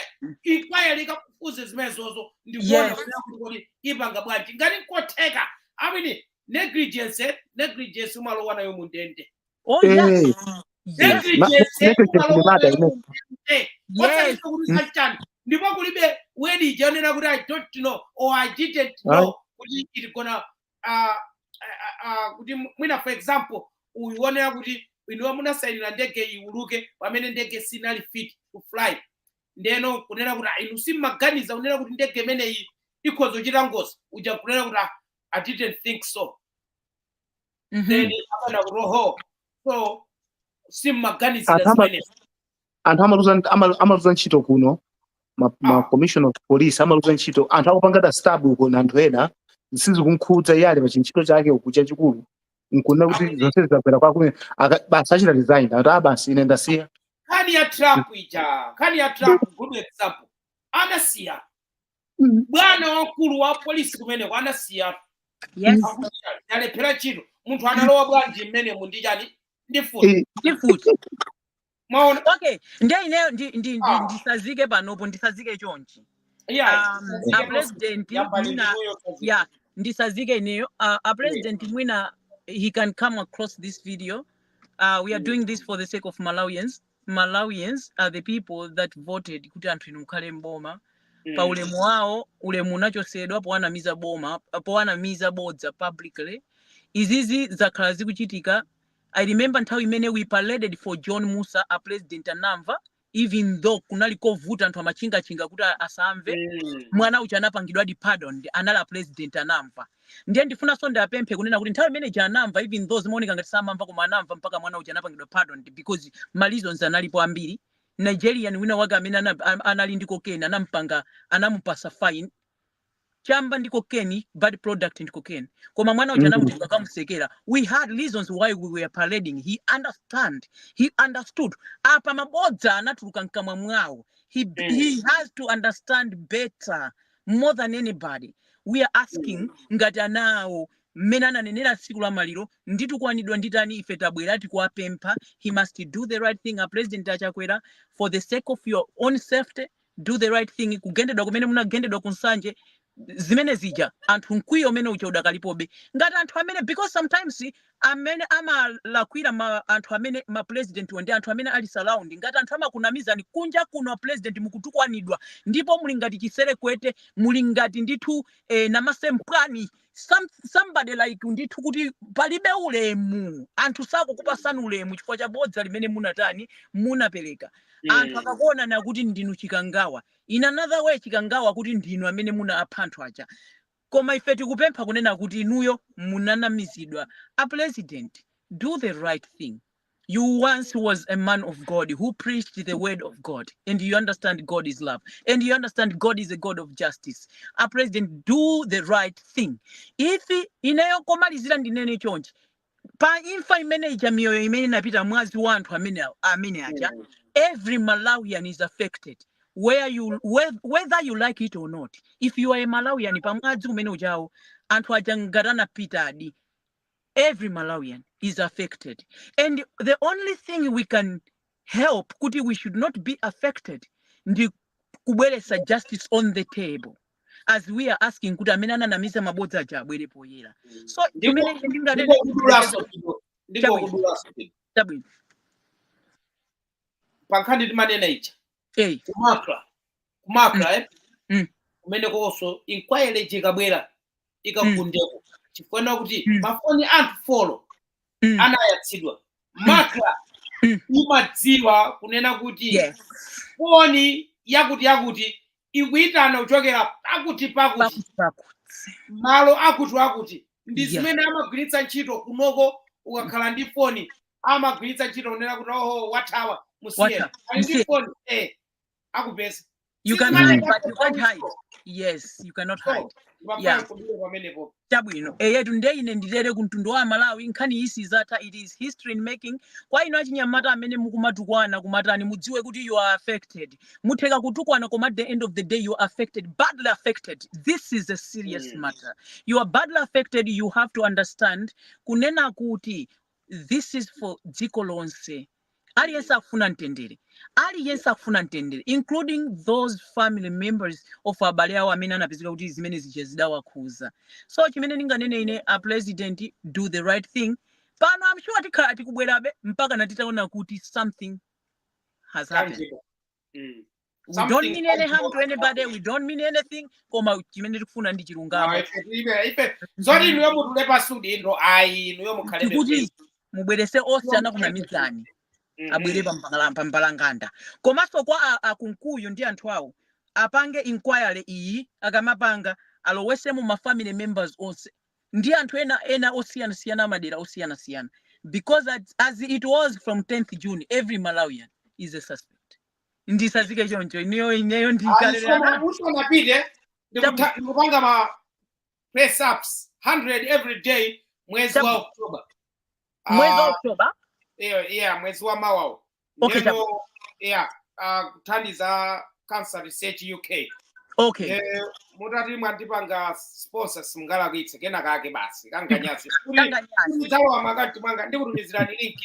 [SPEAKER 3] inquiry ikakufuze zimenezozo ndikuona kuti ipanga bwanji ngati nkotheka amene negligence umalowa nayo mundende ndipo kulibe wedi ijanena kuti I don't know or I didn't know kuti it gonna kuti mwina for example uionera kuti iniwa munasayinira ndege iuluke pamene ndege sinali fit to fly ndeno kunena kuti inu simmaganiza kunena kuti ndege imeneyi ikhoza kuchita ngozi uja kunena kuti I didn't think so then apana kuroho so simmaganizira zimene
[SPEAKER 5] anthu amaluza ntchito kuno ma commission of police amaluza ntchito anthu akupangata stab uko na anthu ena sizikunkhudza yale pa chintchito chake ukucha chikulu nkunena kuti zonse zizabwera kwakume basi achita resign ati basi ine ndasiya
[SPEAKER 3] kani ya Trump good example anasiya bwana wakulu wa polisi kumene anasiya alephera ntchito munthu analowa bwanji mmene mundichani ndifuti mwaona
[SPEAKER 4] okay ndeyineyo ndisazike panopo ndisazike chonchi a president mwina ndisazike ineyo a president mwina he can come across this video. We are doing this for the sake of Malawians. Malawians are the people that voted kuti anthu inu mukhale mboma pa ulemu wawo ulemu unachosedwa powanamiza boma powanamiza bodza publicly izizi zakhala zikuchitika. I remember nthawi imene we paraded for John Musa a president anamva even though kunali kovuta anthu amachinga kuti asamve mwana ucha anapangidwa di pardon anala president anamva ndiye ndifuna sonde apemphe kunena kuti nthawi imene anamva even though zimaoneka ngati samamva koma anamva mpaka mwana ucha anapangidwa pardon because reasons analipo ambiri. Nigerian wina wake amene anali ndi cocaine anampanga anamupasa fine chamba ndi cocaine bad product ndi cocaine koma mwana ucha anamutenga kamusekera. We had reasons why we were parading. He understood apa mabodza anatuluka nkamwa mwawo. He has to understand better more than anybody. We are asking ngati anawo mmene ananenera tsiku la maliro nditukwanidwa nditani ife tabwera tikuwapempha. He must do the right thing. A president achakwera for the sake of your own safety do the right thing. Kugendedwa kumene munagendedwa kunsanje zimene zija anthu mkwiyo amene ucha udakalipobe ngati anthu amene because sometimes amene amalakwira anthu amene ma president wende anthu amene ali surround ngati anthu amakunamizani kunja kuno president mukutukwanidwa ndipo muli ngati chisere kwete muli ngati ndithu na masempani somebody like ndithu kuti palibe ulemu anthu sakukupasani ulemu chifukwa cha bodza limene munatani munapereka. Anthu akakuona na kuti ndinu chikangawa in another way chikangawa kuti ndinu amene muna apha anthu aja koma ife tikupempha kunena kuti inuyo munanamizidwa. A president, do the right thing. You once was a man of God who preached the word of God and you understand God is love and you understand God is a God of justice. A president, do the right thing. If inayo komalizira ndinene chonchi pa imfa imene ija miyoyo imene napita mwazi wa anthu amene aja every Malawian is affected whether you like it or not. If you are a Malawian pamwadzi kumene ujawo anthu aja ngatana pitadi every Malawian is affected and the only thing we can help kuti we should not be affected ndi kubweresa justice on the table as we are asking kuti amene ananamiza mabodza aja abwere poyera. So
[SPEAKER 3] pankhani timanena icha kumakla kumene koso inquiry ikabwera ikakundeko chifukwa kuti mafoni anthu folo anayatsidwa makla imadziwa kunena kuti foni yakuti ikuitana uchokera pakuti malo akuti ndi zimene amagwiritsa ntchito kunoko ukakhala ndi foni amagwiritsa ntchito kunena kuti wathawa musiye ali ndi foni akupesa
[SPEAKER 4] you can hide but you can't hide. Yes, you cannot
[SPEAKER 3] So,
[SPEAKER 4] hide.
[SPEAKER 3] mapanga
[SPEAKER 4] Yeah.
[SPEAKER 3] kudiro pamenepo.
[SPEAKER 4] Chabwino yetu ndeine ndilere kumtundu wa Malawi nkhani isizatha, it is history in making. Kwa ino achinyamata amene mukumatukwana kumatani mudziwe kuti you are affected. Mutheka kutukwana koma at the end of the day you are affected, badly affected. This is a serious matter. You are badly affected, you have to understand kunena kuti this is for dziko lonse. Aliyense akufuna mtendere. Aliyense akufuna mtendere, including those family members of abale awo amene anapezeka kuti zimene zija zidawakhuza. So chimene ndinganene ine a president do the right thing. Pano I'm sure tikhala tikubwerabe mpaka natitaona kuti something has happened. We don't mean any harm to anybody, we don't mean anything. Koma chimene tikufuna ndi chilungamo.
[SPEAKER 3] Ife zoti niyo mutule pasudi ndo ayi niyo mukhalebe.
[SPEAKER 4] Tikuti mubwerese onse anakunamizani. Abwere pampalanganda. Komanso kwa akunkuyu ndi anthu awo apange inquiry iyi akamapanga alowese mu ma family members onse ndi anthu ena osiyana-siyana amadera osiyana-siyana, because as it was from 10th June every Malawian is a suspect. Ndisazike choncho ineyo ndikalelana
[SPEAKER 3] Usanapite ndikupanga ma press ups 100 every day mwezi wa October.
[SPEAKER 4] Mwezi wa October?
[SPEAKER 3] Yeah, mwezi wa Mawa.
[SPEAKER 4] Okay,
[SPEAKER 3] kuthandiza Cancer Research UK.
[SPEAKER 4] Okay.
[SPEAKER 3] Mutati mwandipanga sponsors mungalakwitse kena kake basi kanganyasi.
[SPEAKER 4] Kanganyasi.
[SPEAKER 3] Tawa makati mwanga ndikutumizirani link.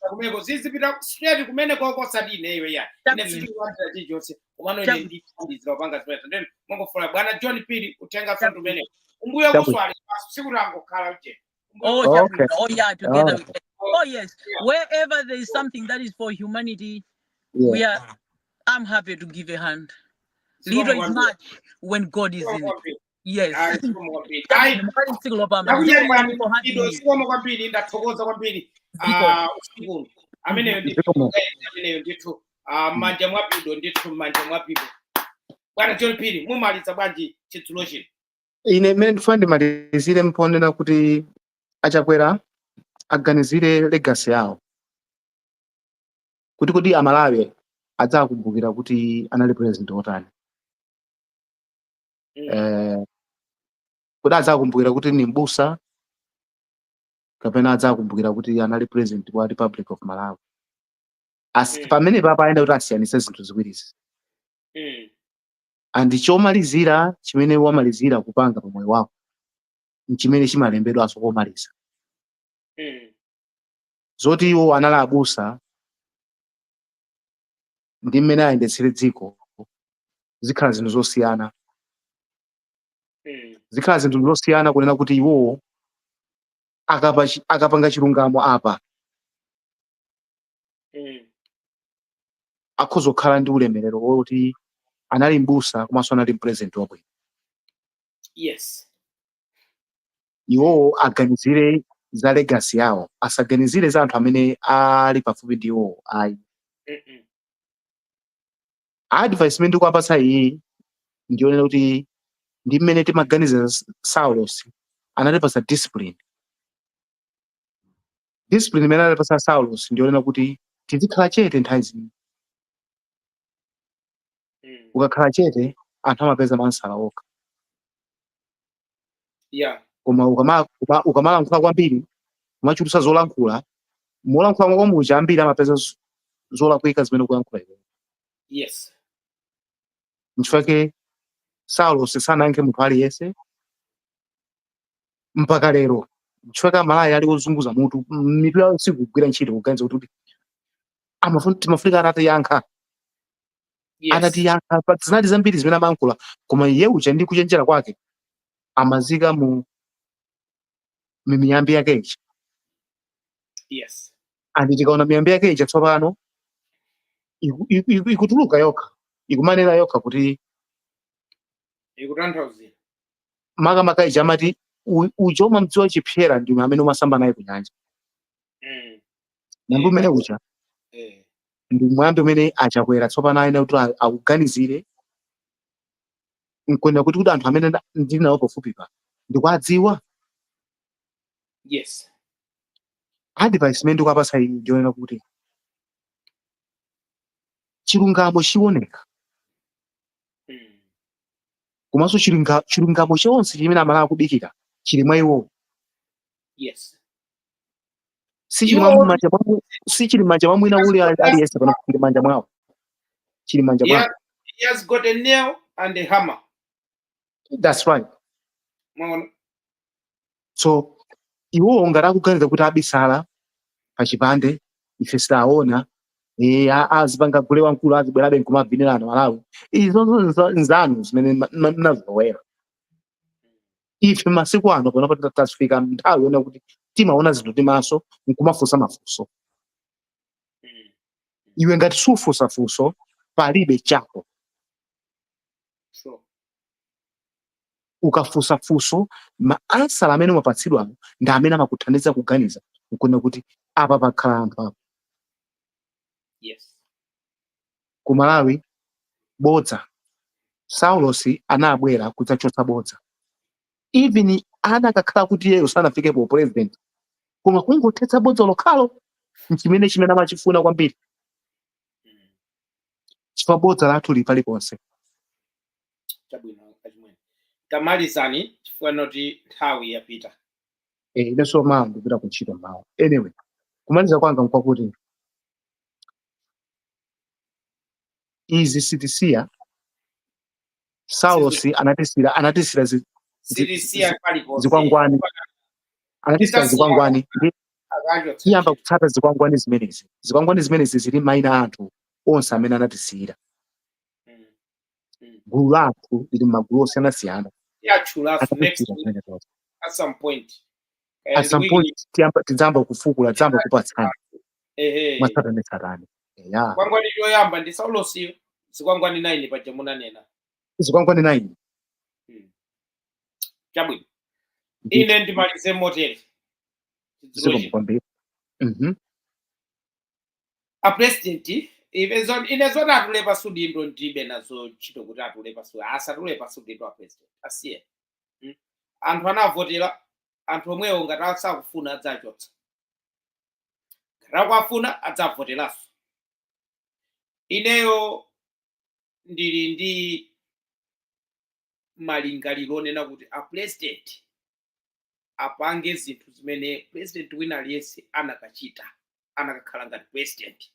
[SPEAKER 3] Kumeko zizipita straight kumene kokosadine iwe ya. Inesithi wandira chijonse. Kumano ine ndithandizira panga zimene. Then mongofuna bwana John Pili utenga sonto mene. Umbuye kuswali sikurango khala uje.
[SPEAKER 4] Oh, okay. Oh yeah, together with it. Oh yes, wherever there is something that is for humanity, I'm happy to give a hand. Little is much when God is in it. Yes.
[SPEAKER 5] Ine mmene ndifuna ndimalizire mponena kuti achakwera aganizire legacy yawo, kuti Amalawi adzakumbukira kuti anali president otani. Kuti adzakumbukira kuti ni mbusa kapena adzakumbukira kuti anali president wa Republic of Malawi. Pamene papa aenda kuti asiyanise zinthu ziwirizi. Andi chomalizira chimene wamalizira kupanga pa moyo wako nchimene chimalembedwa aso komaliza. Zoti iwo anali abusa ndi mmene ayendetsere dziko zikhala zinthu zosiyana. Zikhala zinthu zosiyana kunena kuti iwo akapanga chilungamo apa akhoza kukhala ndi ulemerero woti anali mbusa komanso anali president wabwino.
[SPEAKER 3] Yes.
[SPEAKER 5] Iwo aganizire za legacy yawo, asaganizire za anthu amene ali pafupi ndi iwo ayi. Advice imene ndikuwapatsa iyi ndionera kuti ndi mmene timaganiza Saulos analipasa discipline. Discipline imene analipasa Saulos ndionera kuti tizikhala chete nthawi zino. Ukakhala chete anthu amapeza mansala okha.
[SPEAKER 3] Yeah.
[SPEAKER 5] Koma ukamalankhula kwambiri umachititsa zolankhula molankhula kwa muja ambiri amapeza zolakwika zimene ukuyankhula iwe.
[SPEAKER 3] Yes.
[SPEAKER 5] Nchifukwa Saulos sanayankhe munthu aliyense mpaka lero. Nchifukwa Malawi ali ozunguza mutu mitu yawo sikugwira ntchito kuganiza kuti timafunika atatiyankha. Atatiyankha zinali zambiri zimene amayankhula koma iye uja ndi kuchenjera kwake amazika mu miyambi yake ija.
[SPEAKER 3] Yes.
[SPEAKER 5] Andi tikaona miyambi yake ija tsopano ikutuluka yokha, ikumanena yokha kuti
[SPEAKER 3] ikutanthauza
[SPEAKER 5] makamaka ija amati uja umamdziwa chipyera ndi amene umasamba naye ku nyanja. Mwambi umene uja ndi mwambi umene achakwera tsopano ayenda kuti akuganizire nkwenda kuti anthu amene ndili nawo pafupi pa ndikuwadziwa.
[SPEAKER 3] Yes.
[SPEAKER 5] Advice imene ndikuwapatsa iyi ndionera kuti chilungamo chioneka. komanso chilungamo chonse chimene amalawa kudikira chili mwa iwo,
[SPEAKER 3] Yes.
[SPEAKER 5] sichili manja mwa mwina ule aliyense pano, chili manja mwawo, chili manja mwawo.
[SPEAKER 3] He has got a nail and a hammer.
[SPEAKER 5] That's right.
[SPEAKER 3] Mwaona?
[SPEAKER 5] So iwo ngati akuganiza kuti abisala pa chipande, ife sidaona azipanga gule wamkulu azibwerabe nkumabvinirana Malawi, izo nzanu zimene mnazowera. Ife masiku ano pano tasifika nthawi yona kuti timaona zinthu timaso nkumafunsa mafunso. Iwe ngati sufunsa funso palibe chako.
[SPEAKER 3] Sure.
[SPEAKER 5] Ukafunsa funso maansala amene umapatsidwa ndi amene amakuthandiza kuganiza ukuona kuti apa pakhala anthu apa.
[SPEAKER 3] Yes.
[SPEAKER 5] Ku Malawi bodza, Saulos anabwera kudzachotsa bodza. Even anakakhala kuti iyeyo sanafike po president, koma kungothetsa bodza lokhalo chimene amachifuna kwambiri. Chifukwa bodza lathu lipaliponse.
[SPEAKER 3] Chabwino achimwene. Tamalizani chifukwa noti nthawi yapita.
[SPEAKER 5] Inenso mawa ndipita kuntchito mawa. Anyway, kumaliza kwanga nkwakuti izi sitisiya Saulos anatisira zikwangwani, anatisira zikwangwani iyamba kutsata zikwangwani zimenezi. Zikwangwani zimenezi zili mayina anthu onse amene anatisira. Gulu lathu lili m'magulu osiyanasiyana.
[SPEAKER 3] At some point
[SPEAKER 5] tidzamba kufukula, tidzamba kupatsana mwatsatanetsatane.
[SPEAKER 3] Zikwangwani yoyamba ndi Saulos, zikwangwani 9 paja munanena.
[SPEAKER 5] Zikwangwani 9.
[SPEAKER 3] Chabwino. Ine ndimalize motere. A president ine zona atulepa sudindo ndibe nazo ntchito kuti atulepa su asatulepa sudindo a president asiye. Anthu anavotera, anthu omwewo ngati asakufuna adzachotsa, ngati akuafuna adzavoteranso. Ineyo ndili ndi malingaliro onena kuti a president apange zinthu zimene president wina aliyense anakachita anakakhala ngati president.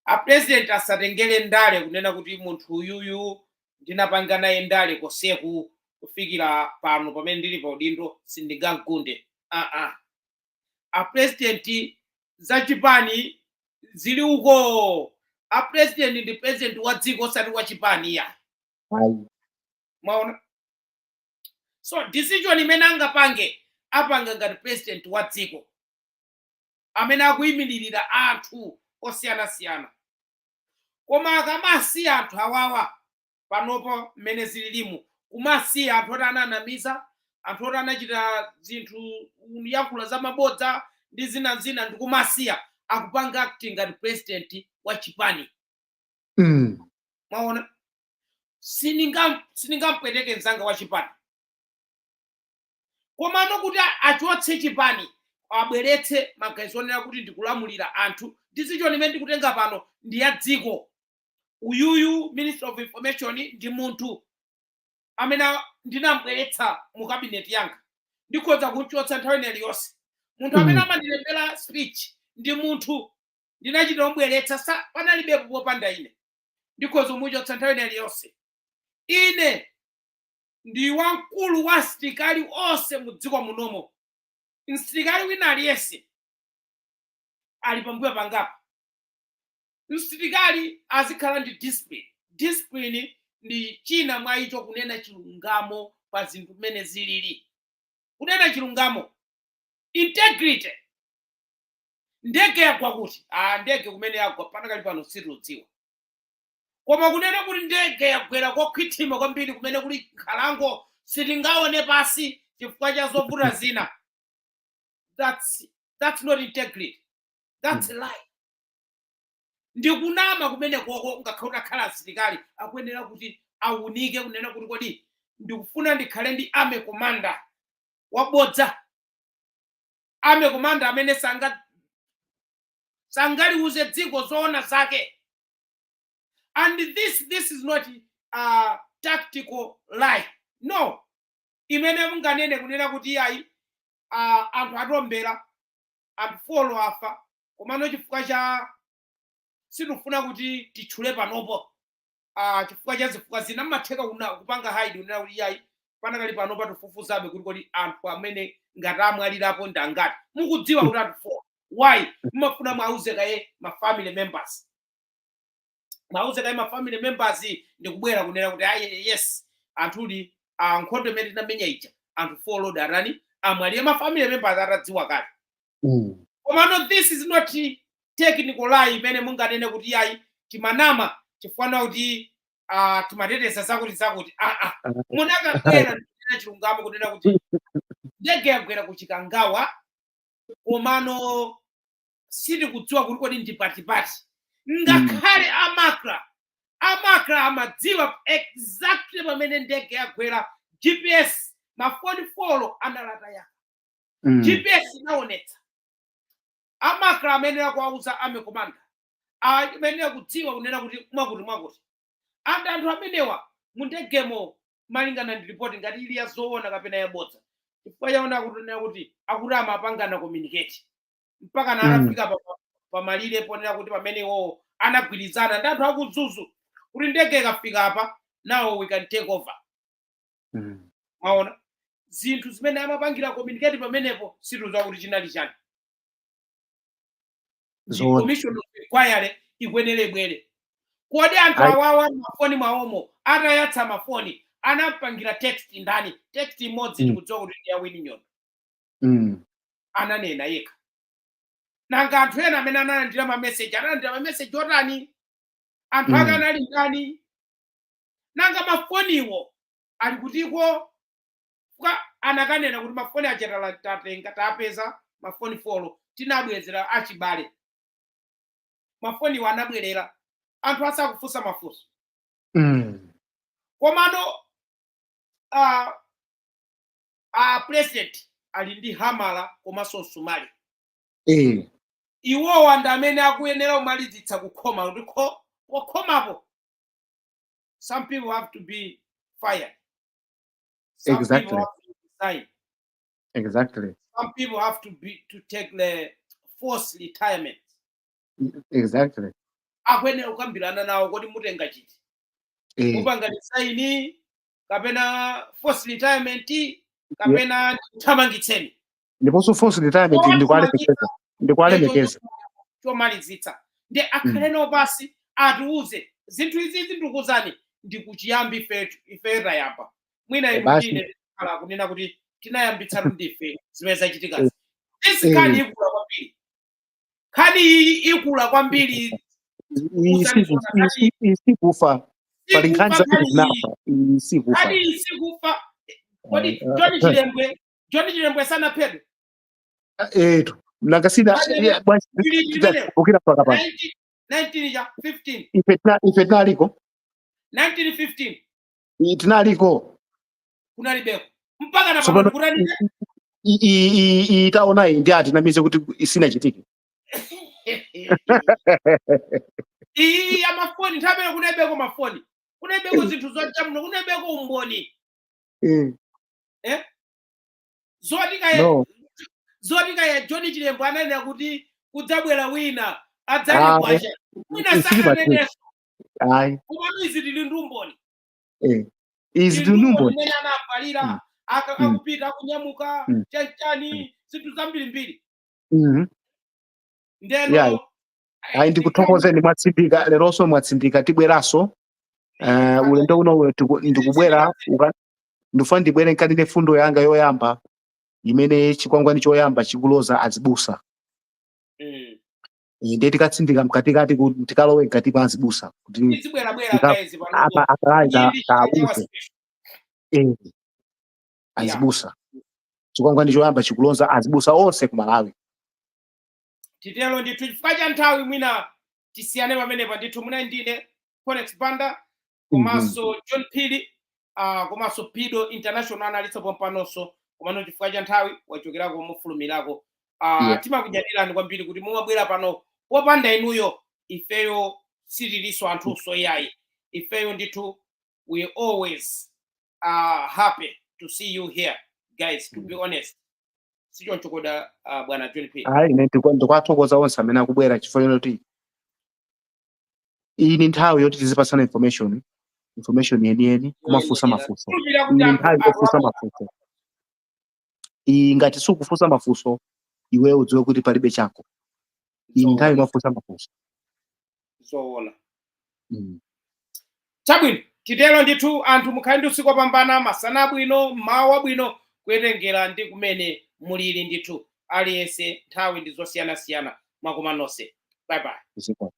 [SPEAKER 3] A president asatengere ndale kunena kuti munthu uyuyu ndinapanga naye ndale koseku kufikira pano pamene ndili pa udindo sindingamgunde. A president zachipani zili uko. A president ndi president wa dziko osati wa chipani ya. Mwaona? So decision imene angapange apanga ngati president wa dziko amene akuyimirira anthu osiyanasiyana. Koma akamasiya anthu awawa panopo mmene zililimu, kumasiya anthu oti ananamiza, anthu oti anachita zinthu yankhula za mabodza ndi zina ndi kumasiya akupanga acting ngati president wa chipani. Mwaona? Siningampweteke mzanga wa chipani. Komano kuti achotse chipani abweretse magazi onena kuti ndikulamulira anthu, decision imene ndikutenga pano ndi ya dziko. Uyuyu Minister of Information ndi munthu amene ndinambweretsa mu cabinet yanga, ndikhoza kuchotsa nthawi iliyonse. Munthu amene amandilembera speech ndi munthu ndinachita ombweretsa panalibe popanda ine, ndikhoza kumuchotsa nthawi iliyonse. Ine ndi wamkulu wa asilikali onse mu dziko munomo. Msilikali wina aliyense ali pambuyo pangapa. Msilikali azikhala ndi discipline. Discipline ndi china mwa icho kunena chilungamo pa zinthu mmene zilili. Kunena chilungamo. Integrity. Ndege yagwa kuti? Ndege kumene yagwa panakali pano sitiudziwa. Koma kunena kuti ndege yagwera kokhwitima kwambiri kumene kuli nkhalango sitingaone pasi chifukwa cha zovuta zina. That's not integrity. That's a lie. Ndikunama kumene koko ngakhala asilikali akuyenera kuti aunike kunena kuti kodi ndikufuna ndikhale ndi army commander wabodza. Army commander amene sangaliuze dziko zoona zake. And this is not tactical lie. No. Imene munganene kunena kuti yayi anthu atombera, anthu folo afa, komano chifukwa cha sitifuna kuti titchule panopo. Chifukwa cha zifukwa zina mmatheka kupanga hide kunena kuti yayi panakali panopa tifufuzabe kuti kodi anthu amene ngati amwalirapo ndangati. Mukudziwa kuti anthu folo. Why? Mmafuna mwauze kaye ma family members. Mwauze kaye ma family members ndikubwera kunena kuti yes anthuli nkhondo imene tinamenya ija anthu folo darani amwalire ma family members atadziwa kale. Komano this is not technical lie imene munganene kuti yayi timanama chifukwa kuti timateteza zakuti munakabwera ndina chilungamo kunena kuti ndege yagwera kuchikangawa komano sitikudziwa kuti kodi ndi patipati. Ngakhale amakra amadziwa exactly pamene ndege yagwera. GPS mafoni folo analata yake. GPS inaonetsa. Amakra amenera kuauza ame komanda. Amenera kudziwa kunena kuti mwakuti. Anthu amenewa mundegemo malingana ndi report ngati ili yazoona kapena yabodza. Chifukwa yaona kuti akuti amapangana communicate. Mpaka na anafika pamalire ponera kuti pamene wo anagwirizana ndi anthu akudzuzu kuti ndege ikafika apa now we can take over. Maona zinthu zimene amapangira communicate pamenepo situza kuti chinali chani. Commission require ikwenere bwere. Kodi anthu awawa mafoni mwaomo atayatsa mafoni anapangira text ndani. Text imodzi ndikudziwa kuti ndi ya Winnie Nyondo. Ananena yekha. Nanga anthu ena amene analandira ma message otani. Anthu ake anali ndani. Nanga mafoniwo ali kutiko anakanena kuti mafoni achera tatenga tapeza mafoni folo tinabwezera achibale. Mafoni wanabwerera anthu asakufusa mafuso. Komano president ali ndi hamala komanso Somali. Iwo wanda amene akuyenera umalizitsa kukhoma kuti kokhomapo. Some people have to be fired. Some people have to resign.
[SPEAKER 5] Exactly.
[SPEAKER 3] Some people have to take the forced retirement.
[SPEAKER 5] Exactly.
[SPEAKER 3] Akwenera ukambirana nawo kodi mutenga chiti. Kupanga resign kapena forced retirement kapena thamangitseni.
[SPEAKER 5] Ndiponso forced retirement ndikwalemekeza.
[SPEAKER 3] Chomalizitsa. Ndi akhaleno basi atiuze zinthu izi ndikuzani ndikuchiyambi ife tayamba. Mwina imutine kala kunena kuti tinayambitsa ndife zimene zachitika. Isi kani ikula kwambiri. Kani ikula kwambiri.
[SPEAKER 5] Isikufa. Palinkanza kunafa. Isikufa.
[SPEAKER 3] Kani isikufa. Kodi John Chilembwe sana pedo.
[SPEAKER 5] Nakasida ukira paka pa
[SPEAKER 3] 1915
[SPEAKER 5] ifetnaliko
[SPEAKER 3] 1915
[SPEAKER 5] itnaliko
[SPEAKER 3] kunalibeko mpaka na pano kurani
[SPEAKER 5] itaona ndi ati namize kuti isina chitiki.
[SPEAKER 3] Amafoni nthabera kunebeko mafoni kunebeko zinthu zochamuno kunebeko umboni. Zotika ya John Chilembwe ananena kuti kudzabwera wina adzali kwacha. Wina sakaneneso. Kumano izi tili ndumboni.
[SPEAKER 5] Izi tili ndumboni.
[SPEAKER 3] Mene anafalira akupita akunyamuka chachani zinthu zambirimbiri. Ndeno
[SPEAKER 5] ayi ndikuthokozeni mwatsindika leronso mwatsindika tibweraso ulendo uno ndikubwera ndifuna ndibwere nkati fundo yanga yoyamba imene chikwangwani choyamba chikuloza azibusa. Ndiye tikatsindika mkatikati kuti tikalowe mkati pa azibusa kuti apa akalaita taabusa azibusa chikwangwani choyamba chikuloza azibusa onse ku Malawi.
[SPEAKER 3] Titelo ndithu chifukwa cha nthawi mwina tisiyane pamenepa ndithu muna ndine Conex Banda komanso John Phiri komanso Pido International analitsa pompanonso komano chifukwa cha nthawi wachokerako mufulumirako. Timakunyadirani kwambiri kuti mumabwera pano popanda inuyo ifeyo sitiliso anthunso yayi. Ifeyo ndithu we always are happy to see you here, guys, to be honest. Sicho nchokoda bwana John P.
[SPEAKER 5] Ine ndikwathokoza onse amene akubwera chifukwa choti iyi ni nthawi yoti tizipasana information yeniyeni kumafunsa mafunso. Iyi ni nthawi yofunsa mafunso. Iyi ngati sukufunsa mafunso iwe udziwe kuti palibe chako. Iyi ni nthawi yofunsa mafunso.
[SPEAKER 3] Zoona. Chabwino chitelo ndithu anthu mukhale ndi usiku wopambana, masana abwino, mawa abwino kuwerengera ndi kumene mulili ndithu aliyense nthawi ndi zosiyana-siyana. Mwakoma nonse. Bye bye.